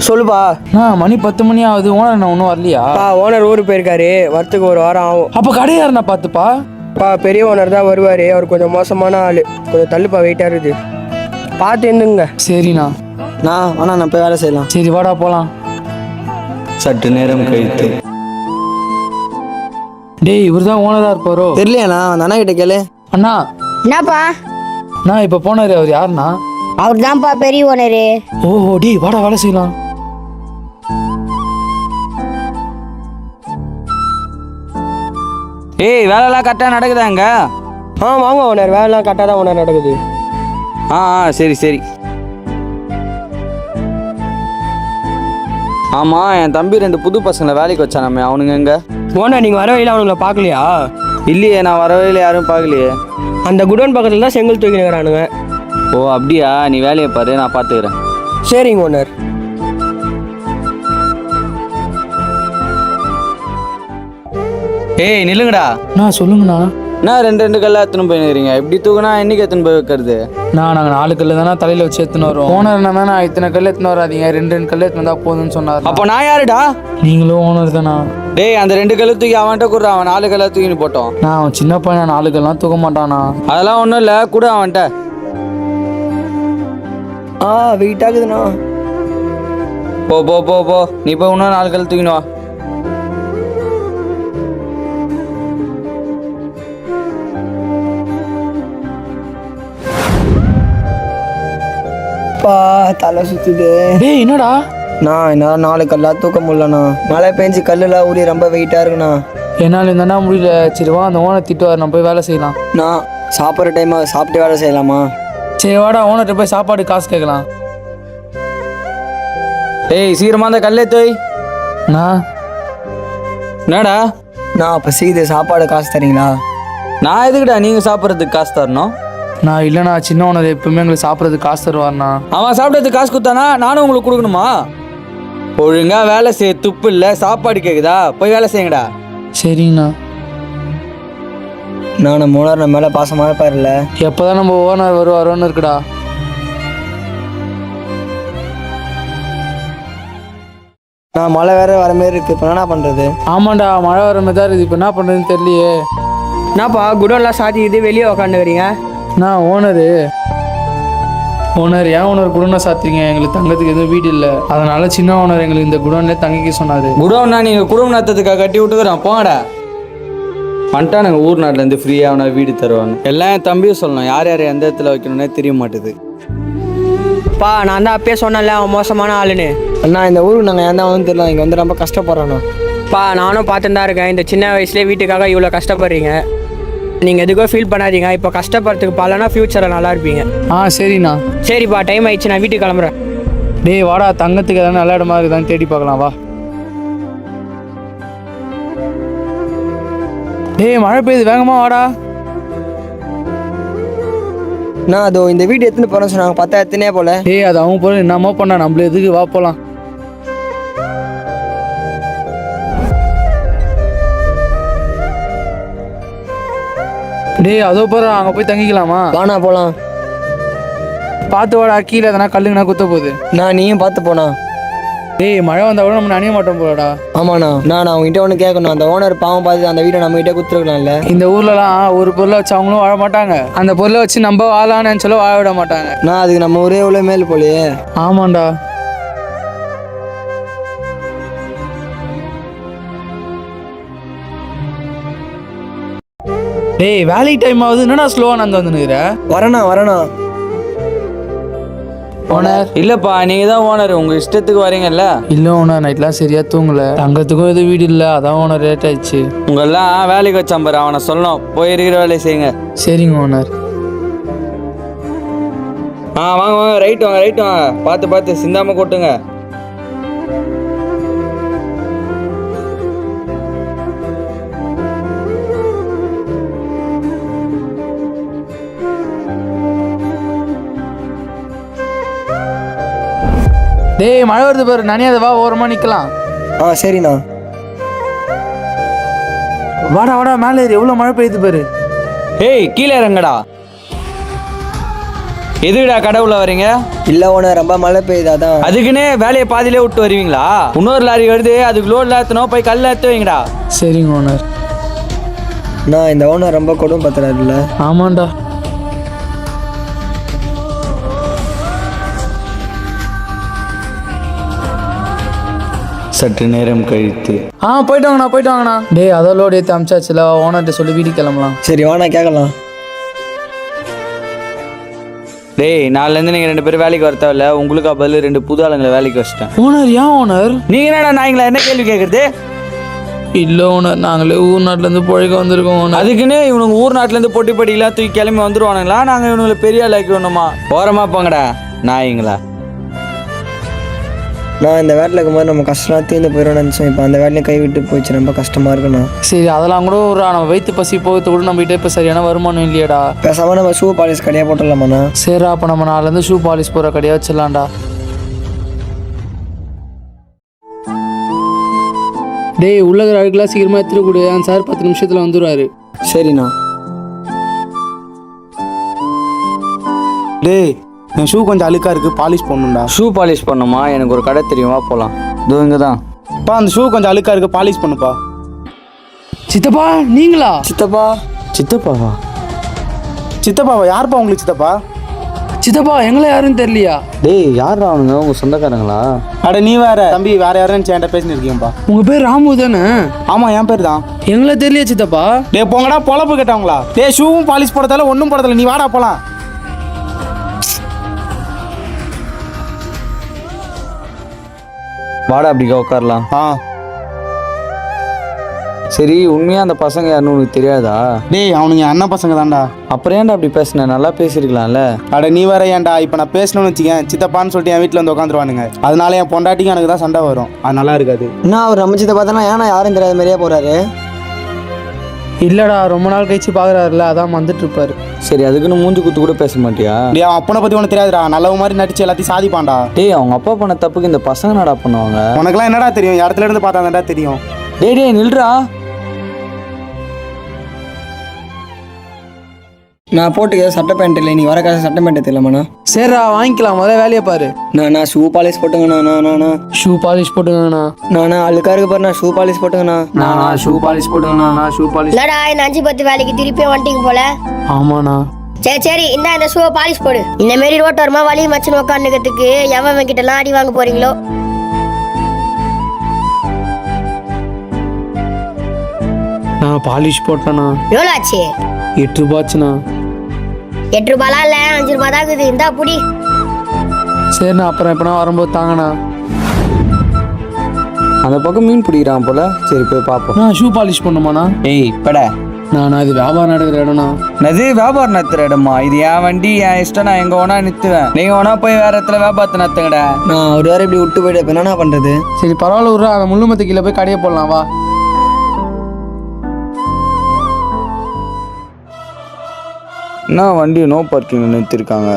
[SPEAKER 2] சொல்லுப்பா.
[SPEAKER 1] மணி 10 மணி ஆகுது. ஓனர் அண்ணா ஒன்றும் வரலையா?
[SPEAKER 2] ஓனர் ஊருக்கு போயிருக்காரு, வரத்துக்கு ஒரு வாரம் ஆகும்.
[SPEAKER 1] அப்போ கடையாருண்ணா பார்த்துப்பா.
[SPEAKER 2] பெரிய ஓனர் தான் வருவார், அவர் கொஞ்சம் மோசமான ஆள், கொஞ்சம் தள்ளுப்பா, வெயிட்டாக இருக்குது, பார்த்து இருந்துங்க.
[SPEAKER 1] சரிண்ணா.
[SPEAKER 2] நான் போய் வேலை செய்யலாம்.
[SPEAKER 1] சரி வாடா போகலாம்.
[SPEAKER 5] சற்று நேரம் கழித்து.
[SPEAKER 1] டேய் இவர் தான் ஓனராக இருப்பாரோ?
[SPEAKER 2] தெரியலையாண்ணா, அந்த அண்ணா கிட்ட கேளு.
[SPEAKER 1] அண்ணா
[SPEAKER 7] என்னப்பா?
[SPEAKER 1] இப்போ போனாரு, அவர் யாருண்ணா?
[SPEAKER 7] அவர் தான்ப்பா பெரிய ஓனரு.
[SPEAKER 1] ஓஹோ, டேய் வாடா வேலை செய்யலாம்.
[SPEAKER 3] ஏய் வேலைலாம் கரெக்டாக நடக்குதாங்க?
[SPEAKER 2] வாங்க ஓனர், வேலைலாம் கரெக்டாக தான் ஓனர் நடக்குது.
[SPEAKER 3] சரி சரி. ஆமாம், என் தம்பி 2 புது பசங்களை வேலைக்கு வச்சானாமே, அவனுங்க எங்க?
[SPEAKER 2] ஓனர் நீங்கள் வர வழியில் அவனுங்களை பார்க்கலையா?
[SPEAKER 3] இல்லையே, நான் வர வழியில் யாரும் பார்க்கலையே.
[SPEAKER 2] அந்த குடோன் பக்கத்தில் தான் செங்கல் தூக்கினுக்கிறானுங்க.
[SPEAKER 3] ஓ அப்படியா, நீ வேலையை பாரு, நான் பார்த்துக்கிறேன்.
[SPEAKER 2] சரிங்க ஓனர்.
[SPEAKER 3] ஏய் நில்லுங்கடா.
[SPEAKER 1] சொல்லுங்கண்ணா.
[SPEAKER 3] நான் 2 கல்ல எடுத்துன்னு போயிருக்கிறீங்க, இப்படி தூக்குனா என்னைக்கு எடுத்துன்னு போய் வைக்கிறது?
[SPEAKER 1] நாங்கள் 4 கல்லு தானே தலையில் வச்சு எடுத்துன்னு வரோம். ஓனர் என்ன நான் இத்தனை கல் எடுத்துன்னு வராதீங்க, 2 கல் எடுத்துன்னு வந்தால் போதும்னு சொன்னார்.
[SPEAKER 3] அப்போ நான் யாருடா?
[SPEAKER 1] நீங்களும் ஓனர் தானா?
[SPEAKER 3] டேய் அந்த 2 கல்லை தூக்கி அவன்கிட்ட கொடுறான், அவன் 4 கல்லை தூக்கின்னு போட்டோம்.
[SPEAKER 1] அவன் சின்ன பையன், 4 கல்லாம் தூக்க மாட்டானா?
[SPEAKER 3] அதெல்லாம் ஒன்றும் இல்லை, கூட அவன்கிட்ட.
[SPEAKER 2] வெயிட் ஆகுதுண்ணா.
[SPEAKER 3] போ போ போ போ, நீ போய் இன்னும் 4 கல் தூக்கின்னு வா.
[SPEAKER 2] தலை சுத்துது.
[SPEAKER 1] டேய் என்னடா?
[SPEAKER 2] என்னால் 4 கல்லா தூக்க முடியலண்ணா, மழை பெஞ்சு கல்லுலாம் ஊறி ரொம்ப வெயிட்டாக இருக்குண்ணா.
[SPEAKER 1] என்னால் இந்த முடியல. சரி வா, அந்த ஓனர் திட்டுவார், நம்ம போய் வேலை செய்யலாம்.
[SPEAKER 2] சாப்பிட்ற டைம் சாப்பிட்டு வேலை செய்யலாமா?
[SPEAKER 1] சரி வாடா, ஓனர்கிட்ட போய் சாப்பாடு காசு கேட்கலாம்.
[SPEAKER 3] டேய் சீக்கிரமா அந்த கல்லே தோய். என்னடா?
[SPEAKER 2] அப்போ செய்து சாப்பாடு காசு தரீங்களா?
[SPEAKER 3] நான் எதுக்குடா நீங்கள் சாப்பிட்றதுக்கு காசு தரணும்?
[SPEAKER 1] இல்லைண்ணா, சின்ன ஓனர் எப்பவுமே எங்களுக்கு சாப்பிட்றதுக்கு காசு தருவார்ண்ணா.
[SPEAKER 3] அவன் சாப்பிட்றதுக்கு காசு கொடுத்தானா நானும் உங்களுக்கு கொடுக்கணுமா? ஒழுங்கா வேலை செய்ய துப்பு இல்லை, சாப்பாடு கேட்குதா? போய் வேலை செய்யுங்கடா.
[SPEAKER 1] சரிங்கண்ணா.
[SPEAKER 2] நம்ம ஓனர் நம்ம மேலே பாசமாக இருப்பார்ல.
[SPEAKER 1] எப்போதான் நம்ம ஓனர் வருவாரோன்னு இருக்குடா.
[SPEAKER 2] மழை வேற வர மாதிரி இருக்கு, இப்போ என்ன பண்ணுறது?
[SPEAKER 1] ஆமாண்டா, மழை வர மாதிரி தான் இருக்குது, இப்போ என்ன பண்ணுறதுன்னு தெரியலையே.
[SPEAKER 2] என்னப்பா குடோன்லாம் சாத்திக்கிது வெளியே உக்காந்துக்கிறீங்க?
[SPEAKER 1] ஓனர் ஏன் ஓனர் குடோனை சாத்திங்க? எங்களுக்கு தங்கத்துக்கு எதுவும் வீடு இல்லை, அதனால சின்ன ஓனர் எங்களுக்கு இந்த குடோன்லேயே தங்கிக்க சொன்னார்.
[SPEAKER 3] குடோன்னா நீங்கள் குடும்ப நடத்துறதுக்காக கட்டி விட்டுக்கிறோம், போங்கடா. வந்துட்டானுங்க ஊர் நாட்டிலேருந்து ஃப்ரீயாக அவனை வீடு தருவாங்க. எல்லாம் என் தம்பியும் சொல்லணும், யார் யார் எந்த இடத்துல வைக்கணும்னே தெரிய மாட்டுது.
[SPEAKER 2] நான் தான் அப்பயே சொன்னேன்ல அவன் மோசமான ஆளுன்னு. இந்த ஊருக்கு நாங்கள் ஏன் தான் தெரியல, இங்கே வந்து ரொம்ப கஷ்டப்படுறோண்ணா. நானும் பார்த்துட்டு தான் இருக்கேன், இந்த சின்ன வயசுலேயே வீட்டுக்காக இவ்வளோ கஷ்டப்படுறீங்க. நீங்கள் எதுக்கும் ஃபீல் பண்ணாதீங்க, இப்போ கஷ்டப்படுறதுக்கு பலனா ஃப்யூச்சரில் நல்லா இருப்பீங்க.
[SPEAKER 1] சரிண்ணா.
[SPEAKER 2] சரிப்பா, டைம் ஆயிடுச்சு, நான் வீட்டுக்கு கிளம்புறேன்.
[SPEAKER 1] டேய் வாடா, தங்கத்துக்கு எதாவது நல்ல இடமா இருக்குதான்னு தேடி பார்க்கலாம் வா. டேய் மழை பெய்யுது, வேகமா வாடா.
[SPEAKER 2] அதோ இந்த வீடு எடுத்துன்னு போகிறேன்னு சொன்னாங்க, பார்த்தா எத்தனையே போல.
[SPEAKER 1] அது அவங்க போல என்னமோ பண்ணா, நம்மள எதுக்கு, வா போலாம். டேய் அதோ போற, அங்கே போய் தங்கிக்கலாமா?
[SPEAKER 2] வாண்ணா போகலாம்.
[SPEAKER 1] பார்த்து வாடா, கீழே எதனா கல்லுங்கண்ணா குத்த போகுது.
[SPEAKER 2] நீயும் பார்த்து போனா.
[SPEAKER 1] டேய் மழை வந்தா கூட நம்ம நனைய மாட்டோம் போலடா.
[SPEAKER 2] ஆமாண்ணா, நான் அவங்ககிட்ட ஒன்று கேட்கணும், அந்த ஓனர் பாவம் பார்த்து அந்த வீட்டை நம்ம கிட்டே கொடுத்துருக்கலாம்ல.
[SPEAKER 1] இந்த ஊர்லலாம் ஒரு பொருளை வச்சு அவங்களும் வாழ மாட்டாங்க, அந்த பொருளை வச்சு நம்ம வாழலான்னு நினச்சாலும் வாழ விட மாட்டாங்க.
[SPEAKER 2] அதுக்கு நம்ம ஒரே எவ்வளோ மேல் போலையே.
[SPEAKER 1] ஆமாண்டா. டேய் வேலைக்கு டைம் ஆகுது, என்னடா ஸ்லோவா நடந்து வந்துனுக்குற?
[SPEAKER 2] வரேண்ணா.
[SPEAKER 1] ஓனர்
[SPEAKER 3] இல்லைப்பா, நீங்கள் தான் ஓனர், உங்கள் இஷ்டத்துக்கு வரீங்கல்ல.
[SPEAKER 1] இல்லை ஓனர், நைட்லாம் சரியா தூங்கல, தங்கத்துக்கும் எதுவும் வீடு இல்லை, அதான் ஓனர் லேட் ஆயிடுச்சு.
[SPEAKER 3] உங்களெல்லாம் வேலைக்கு வச்சான் பாரு, அவனை சொல்லணும், போய் இருக்கிற வேலையை செய்யுங்க.
[SPEAKER 1] சரிங்க ஓனர்.
[SPEAKER 3] வாங்க ரைட் வாங்க, பார்த்து சிந்தாமல் கொட்டுங்க.
[SPEAKER 1] டேய் மழை வருது பாரு, நனியாத வா, ஓரமாக நிற்கலாம்.
[SPEAKER 2] ஆ சரிண்ணா.
[SPEAKER 1] வாடா வாடா, மேலே ஏறி எவ்வளோ மழை பெய்யுது பாரு.
[SPEAKER 3] ஏய் கீழே இறங்கடா. எதுக்குடா கடவுள வரீங்க?
[SPEAKER 2] இல்லை ஓனர், ரொம்ப மழை பெய்யுது அதான்.
[SPEAKER 3] அதுக்குன்னே வேலையை பாதியிலே விட்டு வருவீங்களா? இன்னொரு லாரி வருது, அதுக்கு லோட் ஏற்றணும், போய் கல்ல ஏற்ற வைங்கடா.
[SPEAKER 1] சரிங்க ஓனர்.
[SPEAKER 2] நான் இந்த ஓனர் ரொம்ப கொடும் பத்துறாருல்ல.
[SPEAKER 1] ஆமாண்டா.
[SPEAKER 3] சற்று நேரம் கழித்து
[SPEAKER 1] போயிட்டு வாங்கண்ணா. டேய் அதோ லோடு ஏற்றி அமிச்சாச்சுல, ஓனர்கிட்ட சொல்லி வீட்டுக்கு கிளம்பலாம்.
[SPEAKER 2] சரி வாண்ணா கேட்கலாம்.
[SPEAKER 3] டேய் நாளிலேருந்து நீங்கள் 2 பேரும் வேலைக்கு வரத்தாவில்ல, உங்களுக்கு பதில் 2 புது ஆளுங்களை வேலைக்கு வச்சிட்டேன்.
[SPEAKER 1] ஓனர் ஏன் ஓனர்?
[SPEAKER 3] நீங்கள் என்னடா நாய்ங்களா என்ன கேள்வி கேட்குறது?
[SPEAKER 1] இல்லை ஓனர், நாங்களே ஊர் நாட்டிலேருந்து பொழைக்க வந்திருக்கோம் ஓனர்.
[SPEAKER 3] அதுக்குன்னு இவனுங்க ஊர் நாட்டிலேருந்து பொட்டி படிக்கலாம் தூக்கி கிளம்பி வந்துருவானுங்களா? நாங்கள் இவனுங்களை பெரிய ஆளாக்கி வேணுமா? ஓரமா போங்கடா நாய்ங்களா.
[SPEAKER 2] நான் இந்த வேட்டில் இருக்கும்போது நம்ம கஷ்டம் தீர்ந்து போயிடும்னு நினச்சோம். இப்போ அந்த வேலையும் கைவிட்டு போயிடுச்சு, ரொம்ப கஷ்டமாக இருக்குண்ணா.
[SPEAKER 1] சரி அதெல்லாம் கூட ஒரு நம்ம வயிற்று பசி போகிறது கூட நம்மகிட்ட இப்போ சரியான வருமானம் இல்லையாடா.
[SPEAKER 2] பேசாமல் நம்ம ஷூ பாலிஷ் கடையாக போட்டுடலாமாண்ணா?
[SPEAKER 1] சரிடா, அப்போ நம்ம நாளிலேருந்து ஷூ பாலிஷ் போகிற கடையாக வச்சிடலாம்டா. டேய் உள்ள அழுக்கெல்லாம் சீக்கிரமாக எடுத்துட்டு கொடு, சார் 10 நிமிஷத்தில் வந்துடுவாரு.
[SPEAKER 2] சரிண்ணா.
[SPEAKER 6] டேய் என் ஷூ கொஞ்சம் அழுக்கா இருக்கு, பாலிஷ் பண்ணணும்டா.
[SPEAKER 3] ஷூ பாலிஷ் பண்ணுமா? எனக்கு ஒரு கடை தெரியுமா, போகலாம். இதோ இங்கே தான்.
[SPEAKER 6] பா அந்த ஷூ கொஞ்சம் அழுக்கா இருக்கு, பாலிஷ் பண்ணுப்பா.
[SPEAKER 1] சித்தப்பா நீங்களா?
[SPEAKER 2] சித்தப்பா?
[SPEAKER 3] சித்தப்பாவா?
[SPEAKER 6] சித்தப்பாவா? யாருப்பா உங்களுக்கு சித்தப்பா?
[SPEAKER 1] சித்தப்பா எங்களை யாருன்னு தெரியலையா?
[SPEAKER 3] டேய் யார் அவனுங்க? உங்கள் சொந்தக்காரங்களா?
[SPEAKER 6] அட நீ வேற தம்பி, வேற யாரும் என்கிட்ட பேசினு இருக்கீங்கப்பா.
[SPEAKER 1] உங்கள் பேர் ராமு தானே?
[SPEAKER 6] ஆமாம் என் பேர் தான்.
[SPEAKER 1] எங்களை தெரியலையா சித்தப்பா?
[SPEAKER 6] டே போங்கடா, பொழப்பு கேட்டவங்களா? டே ஷூவும் பாலிஷ் போடத்தால ஒன்றும் போடத்தால, நீ வாடா போலாம்.
[SPEAKER 3] வாடா அப்படிக்கா உட்காரலாம். சரி உண்மையாக அந்த பசங்க யாருன்னு உனக்கு தெரியாதா?
[SPEAKER 6] டேய் அவனுங்க அண்ணன் பசங்க தான்டா.
[SPEAKER 3] அப்புறம் ஏன்டா அப்படி பேசுனேன்? நல்லா பேசியிருக்கலாம்ல.
[SPEAKER 6] அட நீ வேற ஏன்டா, இப்போ நான் பேசணும்னு வச்சுக்கேன் சித்தப்பான்னு சொல்லிட்டு என் வீட்டில் வந்து உட்காந்துருவானுங்க. அதனால என் பொண்டாட்டிக்கு எனக்கு தான் சண்டை வரும், அது நல்லா இருக்காது.
[SPEAKER 2] என்ன அவர் நம்ம சித்தப்பா தானே, ஏன்னா யாரும் தெரியாத மாதிரியே போகிறாரு?
[SPEAKER 1] இல்லைடா, ரொம்ப நாள் கழிச்சு பார்க்குறாருல, அதான் வந்துட்டு இருப்பாரு.
[SPEAKER 3] சரி அதுக்குன்னு மூஞ்சி குத்து கூட பேச மாட்டியா?
[SPEAKER 6] டேய் அவன் அப்பனை பற்றி உனக்கு தெரியாதுடா, நல்லவ மாதிரி நடிச்சு எல்லாத்தையும் சாதிப்பான்டா.
[SPEAKER 3] டேய் அவங்க அப்பா பண்ண தப்புக்கு இந்த பசங்க நடா பண்ணுவாங்க.
[SPEAKER 6] உனக்குலாம் என்னடா தெரியும்? இடத்துல இருந்து பார்த்தாதான்டா தெரியும்.
[SPEAKER 3] டேய் நில்றா.
[SPEAKER 2] நான் போட்டுக்க சட்டை பேண்ட் இல்லை, நீ வர காசு சட்டை பேண்ட் தெரியலமாண்ணா?
[SPEAKER 1] சரிடா வாங்கிக்கலாம், முதல்ல வேலையை பாரு.
[SPEAKER 2] நான் ஷூ பாலிஷ் போட்டுங்கண்ணா.
[SPEAKER 1] ஷூ பாலிஷ் போட்டுங்கண்ணா.
[SPEAKER 2] நானா அழுக்கா இருக்கு பாரு, நான் ஷூ பாலிஷ் போட்டுங்கண்ணா.
[SPEAKER 1] ஷூ பாலிஷ் போட்டுங்கண்ணா. Shoe polish.
[SPEAKER 7] இல்லடா இந்த 5-10 வேலைக்கு திருப்பி வந்துட்டீங்க போல.
[SPEAKER 1] ஆமாண்ணா.
[SPEAKER 7] சரி இந்த ஷூவை பாலிஷ் போடு. இந்த மாரி ரோட்டோரமா வலி மச்சன் உட்காந்துக்கிறதுக்கு எவன் கிட்டலாம் அடி வாங்க போறீங்களோ.
[SPEAKER 1] நான் பாலிஷ் போட்டேண்ணா.
[SPEAKER 7] எவ்வளோ ஆச்சு?
[SPEAKER 1] 8 ரூபாச்சுண்ணா.
[SPEAKER 7] 8 ரூபாலாம் இல்லை, 5 ரூபா தான் இருக்குது. இந்தா புடி.
[SPEAKER 1] சரிண்ணா, அப்புறம் எப்பனா வரும்போது தாங்கண்ணா.
[SPEAKER 3] அந்த பக்கம் மீன் பிடிக்கிறான் போல, சரி போய் பார்ப்போம்.
[SPEAKER 1] நான் ஷூ பாலிஷ் பண்ணுமாண்ணா?
[SPEAKER 3] ஏய் பட
[SPEAKER 1] நான் இது வியாபாரம் நடக்கிற இடம்ண்ணா.
[SPEAKER 3] அது வியாபாரம் நடத்துற இடமா? இது என் வண்டி, என் இஷ்டம், நான் எங்க வேணா நிறுத்துவேன். நீங்க வேணா போய் வேற இடத்துல வியாபாரத்தை நடத்துங்கடா.
[SPEAKER 2] நான் ஒரு வேற இப்படி விட்டு போயிட்டு என்ன பண்றது?
[SPEAKER 1] சரி பரவாயில்ல விட்றா, அந்த முள்ளுமத்து கீழே போய் கடையை போடலாம் வா.
[SPEAKER 3] என்ன வண்டி நோ பார்க்கிங் நிறுத்திருக்காங்க?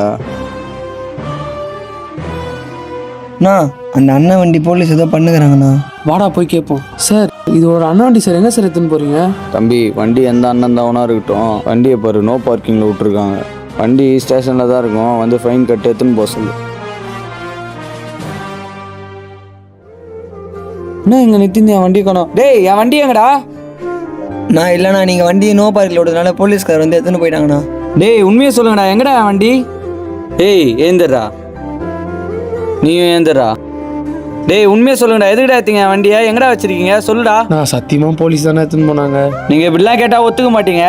[SPEAKER 2] அந்த அண்ணன் வண்டி போலீஸ் ஏதோ பண்ணுகிறாங்கண்ணா.
[SPEAKER 1] வாடா போய் கேட்போம். சார் இது ஒரு அண்ணா வண்டி சார், எங்கே சார் எடுத்துன்னு போறீங்க?
[SPEAKER 3] தம்பி வண்டி எந்த அண்ணன் தாவனா இருக்கட்டும், வண்டியை பாரு நோ பார்க்கிங்கில் விட்டுருக்காங்க. வண்டி ஸ்டேஷனில் தான் இருக்கும், வந்து ஃபைன் கட்டு எடுத்துன்னு போக சொல்லு. என்ன இங்கே நிறுத்தி என் வண்டி காணோம்? டேய் என் வண்டி எங்கடா?
[SPEAKER 2] நான் இல்லைண்ணா, நீங்கள் வண்டியை நோ பார்க்கில் விடுறதுனால போலீஸ்கார் வந்து எடுத்துன்னு போயிட்டாங்கண்ணா.
[SPEAKER 3] டேய் உண்மையை சொல்லுங்கடா, எங்கடா என் வண்டி? ஏய் ஏந்திரா, நீயும் ஏந்திரா. டேய் உண்மையை சொல்லுங்கடா, எதுக்கிட்ட எடுத்தீங்க என் வண்டியை? எங்கடா வச்சிருக்கீங்க சொல்லுடா.
[SPEAKER 1] நான் சத்தியமாக போலீஸ் தானே எடுத்துன்னு போனாங்க.
[SPEAKER 3] நீங்கள் இப்படிலாம் கேட்டால் ஒத்துக்க மாட்டீங்க.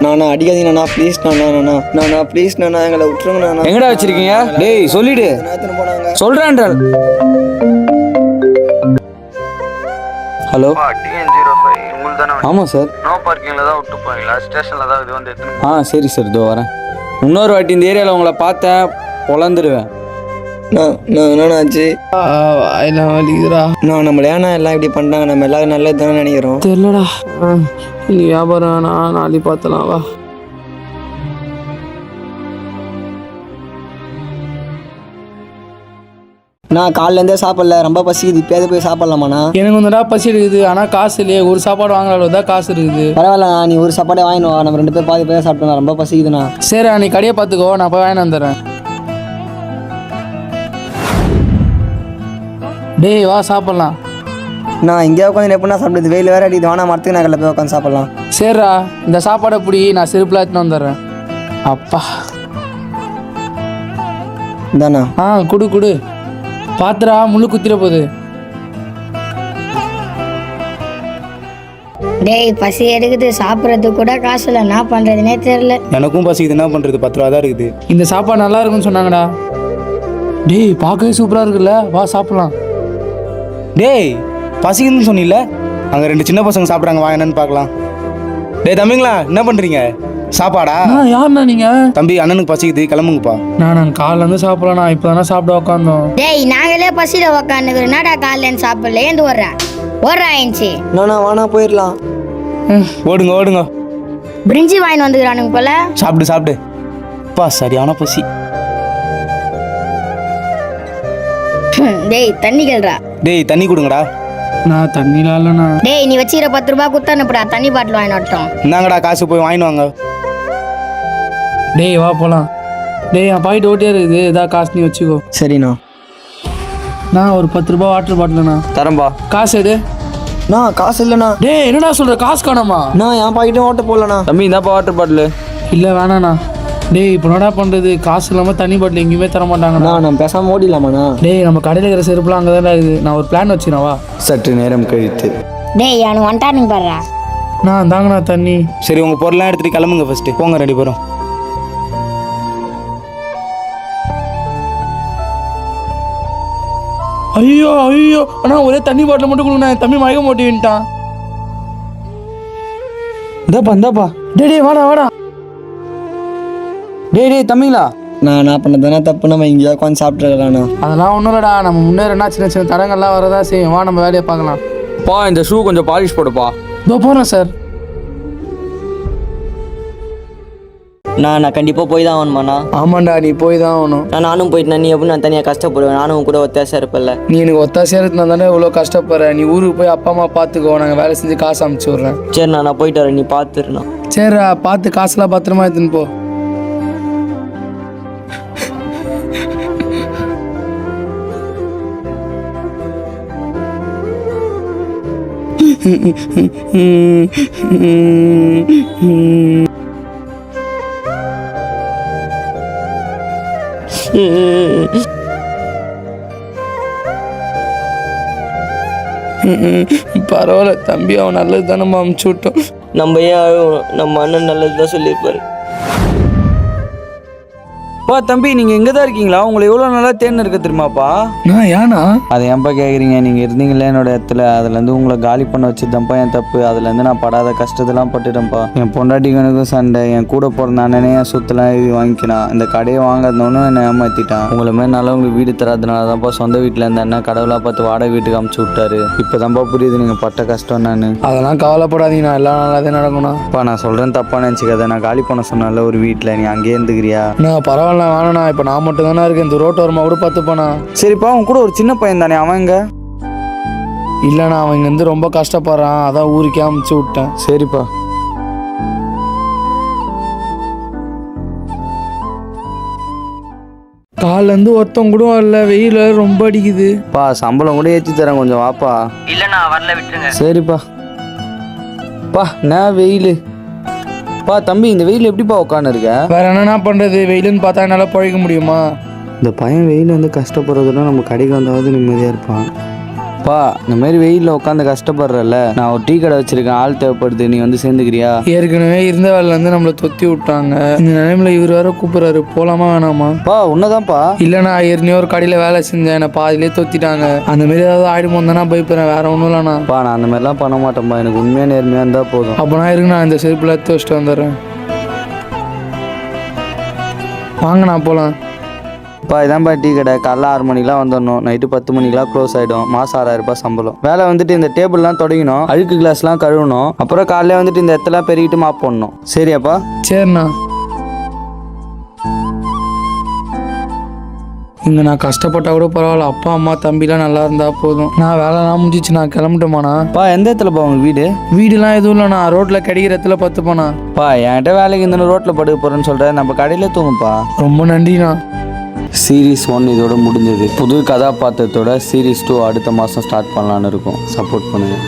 [SPEAKER 2] நானா அடிக்காதீங்கண்ணா ப்ளீஸ். நானா ப்ளீஸ் எங்களை விட்டுருங்கண்ணா.
[SPEAKER 3] எங்கடா வச்சிருக்கீங்க? டேய் சொல்லிடு.
[SPEAKER 2] எடுத்துன்னு போனாங்க.
[SPEAKER 3] சொல்றேன். ஹலோ ஆமாம் சார்.
[SPEAKER 5] நோ பார்க்கிங்கில் தான் விட்டு போவீங்களா? ஸ்டேஷனில் தான் இது வந்து எடுத்துன்னு
[SPEAKER 3] ஆ சரி சார், இதோ வரேன். இன்னொரு வாட்டி இந்த ஏரியாவில் உங்களை பார்த்தேன் பொழந்துருவேன்.
[SPEAKER 2] நான் ஆச்சு
[SPEAKER 1] எல்லாம் வலிக்குதுடா.
[SPEAKER 2] நம்மள ஏன்னா எல்லாம் இப்படி பண்ணுறாங்க, நம்ம எல்லாரும் நல்லது தானே நினைக்கிறோம்.
[SPEAKER 1] தெரியலடா. நீ வியாபாரம் நாளைக்கு பார்த்தலாம் வா.
[SPEAKER 2] நான் காலையிலேருந்தே சாப்பிடல, ரொம்ப பசிக்குது, இப்போயாவது போய் சாப்பிட்லாமாண்ணா?
[SPEAKER 1] எனக்கு வந்துடா பசி இருக்குது, ஆனால் காசு இல்லையே. ஒரு சாப்பாடு வாங்குற அளவு தான் காசு இருக்குது.
[SPEAKER 2] பரவாயில்லண்ணா, நீ ஒரு சாப்பாடே வாங்கினு வா, நம்ம 2 பேர் பாதி பேர் சாப்பிட்டோம், ரொம்ப பசிக்குதுண்ணா.
[SPEAKER 1] சரி நீ கடையை பார்த்துக்கோ, நான் போய் வாங்கிட்டு வந்துடுறேன். டேய் வா சாப்பிட்லாம்.
[SPEAKER 2] நான் இங்கே உட்காந்து எப்படின்னா சாப்பிடுது, வெயில் வேறு அடிக்குது, வானா மரத்துக்கு நான் போய் உட்காந்து சாப்பிட்லாம்.
[SPEAKER 1] சரிடா, இந்த சாப்பாடை பிடி, நான் செருப்பில் எடுத்துன்னு வந்துடுறேன். அப்பா
[SPEAKER 2] இந்தாண்ணா.
[SPEAKER 1] குடு குடு, பாத்துடா முள்ளு குத்திர போகுது.
[SPEAKER 7] டேய் பசி எடுக்குது, சாப்பிட்றதுக்கு கூட காசு இல்லை, என்ன பண்ணுறதுனே தெரில.
[SPEAKER 6] எனக்கும் பசிக்குது, என்ன பண்ணுறது? 10 ரூபா தான் இருக்குது.
[SPEAKER 1] இந்த சாப்பாடு நல்லா இருக்குன்னு சொன்னாங்கடா. டேய் பார்க்கவே சூப்பராக இருக்குல்ல, வா சாப்பிட்லாம்.
[SPEAKER 6] டேய் பசிக்குதுன்னு சொன்னில்ல, அங்கே 2 சின்ன பசங்க சாப்பிட்றாங்க, வா என்னன்னு பார்க்கலாம். டேய் தம்பிங்களா, என்ன பண்ணுறீங்க? சாப்பாடா?
[SPEAKER 1] யாருண்ணா நீங்கள்?
[SPEAKER 6] தம்பி அண்ணனுக்கு பசிக்குது, கிளம்புங்கப்பா.
[SPEAKER 1] நாங்கள் காலைலேருந்து சாப்பிடலாம், நான் இப்போ தானே சாப்பிட உக்காந்தோம்.
[SPEAKER 7] டேய் நாங்களே பசியில் உக்காந்துக்கிறோம், என்னடா காலையிலேருந்து சாப்பிடல, ஏந்து ஓடுறா ஆயிடுச்சு.
[SPEAKER 2] நானா வானா போயிடலாம்.
[SPEAKER 6] ஓடுங்க ஓடுங்க,
[SPEAKER 7] பிரிஞ்சி வாங்கிட்டு வந்துக்கிறானுங்க போல.
[SPEAKER 6] சாப்பிடு சாப்பிடு. அப்பா சரியான பசி.
[SPEAKER 7] டேய் தண்ணி கேள்றா.
[SPEAKER 6] டேய் தண்ணி கொடுங்கடா.
[SPEAKER 1] நான் தண்ணிலாம் இல்லைண்ணா.
[SPEAKER 7] டேய் நீ வச்சுக்கிற 10 ரூபாய் குத்து அனுப்புடா, தண்ணி பாட்டில் வாங்கி வரட்டும்.
[SPEAKER 6] இந்தாங்கடா காசு, போய் வாங்கிட்டு வாங்க.
[SPEAKER 1] டேய் வா போகலாம். டேய் என் பாக்கெட் ஓட்டியே இருக்குது, இதா காசு நீ வச்சுக்கோ.
[SPEAKER 2] சரிண்ணா.
[SPEAKER 1] நான் ஒரு 10 ரூபாய் வாட்டர் பாட்டில்ண்ணா.
[SPEAKER 5] தரம்பா.
[SPEAKER 1] காசு எடு.
[SPEAKER 2] நான் காசு இல்லைண்ணா.
[SPEAKER 1] டேய் என்னடா சொல்கிற, காசு காணாமா?
[SPEAKER 2] நான் என் பாக்கிட்டும் ஓட்ட போடலண்ணா.
[SPEAKER 5] தம்பி இந்தாப்பா வாட்டர் பாட்டில்.
[SPEAKER 1] இல்லை வேணாண்ணா. டேய் இப்போ என்னடா பண்ணுறது, காசு இல்லாமல் தண்ணி பாட்டில் எங்கேயுமே தர மாட்டாங்கண்ணா.
[SPEAKER 2] நம்ம பேசாமல் ஓடிடலாமாண்ணா?
[SPEAKER 1] டேய் நம்ம கடையில் இருக்கிற செருப்புலாம் அங்கே தானே இருக்குது, நான் ஒரு பிளான் வச்சுக்கிறேன் வா.
[SPEAKER 5] சற்று நேரம் கழித்து.
[SPEAKER 7] டேய் அவனு வந்துட்டானுங்க பாடுறா.
[SPEAKER 1] நான் தாங்கண்ணா தண்ணி.
[SPEAKER 6] சரி உங்கள் பொருள்லாம் எடுத்துகிட்டு கிளம்புங்க, ஃபஸ்ட்டு போங்க 2 பேரும்.
[SPEAKER 1] ஐயோ ஐயோ அண்ணா, ஒரே தண்ணி பாட்டில் மட்டும் கொடுங்கண்ணா, என் தம்பி மயக்க மாட்டேன்ட்டான்.
[SPEAKER 3] இந்தாப்பா.
[SPEAKER 1] டேய் வாடா வாடா.
[SPEAKER 3] டேய் தம்பிங்களா,
[SPEAKER 2] நான் என்ன பண்ணதானே தப்பு, நம்ம இங்கேயா உட்காந்து சாப்பிட்ருக்கலாண்ணா.
[SPEAKER 1] அதெல்லாம் ஒன்றும் இல்லைடா, நம்ம முன்னேறனா சின்ன சின்ன தடங்கள்லாம் வரதா செய்யும், வா நம்ம வேலையை பார்க்கலாம்.
[SPEAKER 3] பா இந்த ஷூ கொஞ்சம் பாலிஷ் போடுப்பா.
[SPEAKER 1] இதோ போகிறேன் சார்.
[SPEAKER 8] நான் கண்டிப்பாக போய் தான் ஆகணுமாண்ணா?
[SPEAKER 1] ஆமாண்டா நீ போய் தான் ஆகணும்.
[SPEAKER 8] நானும் போயிட்டு நீ எப்படி நான் தனியாக கஷ்டப்படுவேன், நானும் உன் கூட ஒத்தாசையாக இருப்பேன்ல.
[SPEAKER 1] நீ எனக்கு ஒத்தாசையாக இருந்தா தானே இவ்வளோ கஷ்டப்படுற. நீ ஊருக்கு போய் அப்பா அம்மா பார்த்துக்கோ, நாங்கள் வேலை செஞ்சு காசு அமுச்சு விட்றேன்.
[SPEAKER 8] சரிண்ணா, நான் போயிட்டு வரேன், நீ பார்த்துருண்ணா.
[SPEAKER 1] சரிடா, பார்த்து காசுலாம் பத்திரமா எடுத்துன்னு போ. பரவாயில்ல தம்பி, அவன் நல்லது தானே நம்ம அமுச்சு விட்டோம்.
[SPEAKER 8] நம்ம ஏன் அழுவணும், நம்ம அண்ணன் நல்லது தான் சொல்லியிருப்பாரு.
[SPEAKER 3] பா தம்பி நீங்கள் எங்கே தான் இருக்கீங்களா? உங்களை எவ்வளோ நல்லா தேர்ந்து இருக்க தெரியுமாப்பா?
[SPEAKER 1] நான் ஏன்னா
[SPEAKER 5] அதை ஏன்ப்பா கேட்குறீங்க? நீங்கள் இருந்தீங்களே என்னோட இடத்துல, அதுலேருந்து உங்களை காலி பண்ண வச்சுதான்ப்பா என் தப்பு. அதுலேருந்து நான் படாத கஷ்டத்தெல்லாம் பட்டுட்டேன்ப்பா. என் பொண்டாட்டிக்கனுக்கும் சண்டை, என் கூட பிறந்த அண்ணனே என் சொத்துலாம் எழுதி வாங்கிக்கிறான், இந்த கடையை வாங்காதவனும் என்னை ஏமாற்றிட்டான். உங்களை மாதிரி நல்லா உங்களுக்கு வீடு தராதனால தான்ப்பா சொந்த வீட்டில் இருந்த அண்ணன் கடவுளாக பார்த்து வாடகை வீட்டுக்கு அமுச்சு விட்டாரு. இப்போ தான்ப்பா புரியுது நீங்கள் பட்ட கஷ்டம். நான்
[SPEAKER 1] அதெல்லாம் கவலைப்படாதீங்க, நான் எல்லாம் நல்லாதே நடக்கணும்.
[SPEAKER 5] அப்பா நான் சொல்கிறேன் தப்பாக நினச்சிக்காத. நான் காலி பண்ண சொன்னால ஒரு வீட்டில், நீ அங்கேயே இருந்துக்கிறியா?
[SPEAKER 1] நான் பரவாயில்ல வேணாண்ணா, இப்போ நான் மட்டும் தானே இருக்கேன், இந்த ரோட்டு வரமா கூட பார்த்து போனா.
[SPEAKER 5] சரிப்பா, உன் கூட ஒரு சின்ன பையன் தானே, அவன் எங்க?
[SPEAKER 1] இல்லைண்ணா அவன் இங்கேருந்து ரொம்ப கஷ்டப்படுறான், அதான் ஊருக்கே அமுச்சு விட்டேன்.
[SPEAKER 5] சரிப்பா.
[SPEAKER 1] காலேருந்து ஒருத்தன் கூட இல்லை, வெயில் ரொம்ப அடிக்குது.
[SPEAKER 5] பா சம்பளம் கூட ஏற்றி தரேன், கொஞ்சம் வாப்பா.
[SPEAKER 8] இல்லைண்ணா வரல, விட்டுருங்க.
[SPEAKER 5] சரிப்பா. பா நான் வெயில். பா தம்பி இந்த வெயில் எப்படிப்பா உட்காந்து இருக்க?
[SPEAKER 1] வேற என்னண்ணா பண்ணுறது, வெயிலுன்னு பார்த்தா என்னால் பழக முடியுமா?
[SPEAKER 5] இந்த பையன் வெயில் வந்து கஷ்டப்படுறதுனா நம்ம கடைக்கு வந்தாவது நிம்மதியாக இருப்பான். பா இந்த மாதிரி வெயிலில் உட்காந்து கஷ்டப்படுறல, நான் ஒரு டீ கடை வச்சிருக்கேன், ஆள் தேவைப்படுது, நீ வந்து சேர்ந்துக்கிறியா?
[SPEAKER 1] ஏற்கனவே இருந்த வேலையிலேருந்து நம்மளை தொத்தி விட்டாங்க, இந்த நிலைமையில இவர் வேற கூப்பிட்றாரு, போலாமா வேணாமா?
[SPEAKER 5] பா உன்னதான்ப்பா.
[SPEAKER 1] இல்லைண்ணா ஏற்கனவே ஒரு கடையில் வேலை செஞ்சேன், என்னை பாதிலே தொத்திட்டாங்க, அந்த மாதிரி ஏதாவது ஆயிடுமோ தானே பயப்படுறேன், வேற ஒன்றும் இல்லைண்ணா.
[SPEAKER 5] பா நான் அந்த மாதிரிலாம் பண்ண மாட்டேன்ப்பா, எனக்கு உண்மையாக நேர்மையாக இருந்தால் போதும்.
[SPEAKER 1] அப்போனா இருக்குண்ணா, இந்த செருப்பில் எடுத்து வச்சுட்டு வந்துடுறேன். வாங்கண்ணா போகலாம்.
[SPEAKER 5] பா இதான்ப்பா டீ கடை, காலைல 6 மணிக்கெலாம் வந்துடணும், நைட்டு 10 மணிக்கெலாம் க்ளோஸ் ஆகிடும். மாதம் 6000 ரூபாய் சம்பளம். வேலை வந்துட்டு இந்த டேபிள்லாம் தொடங்கணும், அழுக்கு கிளாஸ்லாம் கழுவணும், அப்புறம் காலையில் வந்துட்டு இந்த இடத்தெல்லாம் பெருகிட்டு மாப் போடணும். சரியாப்பா?
[SPEAKER 1] சரிண்ணா. இங்கே நான் கஷ்டப்பட்டா கூட பரவாயில்ல, அப்பா அம்மா தம்பிலாம் நல்லா இருந்தா போதும். நான் வேலைலாம் முடிஞ்சிச்சு, நான் கிளம்பிட்டோமாண்ணா.
[SPEAKER 3] பா எந்த இடத்துலப்பா உங்கள் வீடு?
[SPEAKER 1] வீடுலாம் எதுவும் இல்லைண்ணா, ரோட்டில் கிடைக்கிற இடத்துல பத்துப்பாண்ணா.
[SPEAKER 3] பா என்கிட்ட வேலைக்கு இந்த ரோட்டில் படுக்க போகிறேன்னு சொல்கிறேன், நம்ம கடையில் தூங்குப்பா.
[SPEAKER 1] ரொம்ப நன்றிண்ணா.
[SPEAKER 5] சீரீஸ் 1 இதோட முடிஞ்சது. புது கதாபாத்திரத்தோட சீரீஸ் 2 அடுத்த மாதம் ஸ்டார்ட் பண்ணலான்னு இருக்கோம். சப்போர்ட் பண்ணுங்கள்.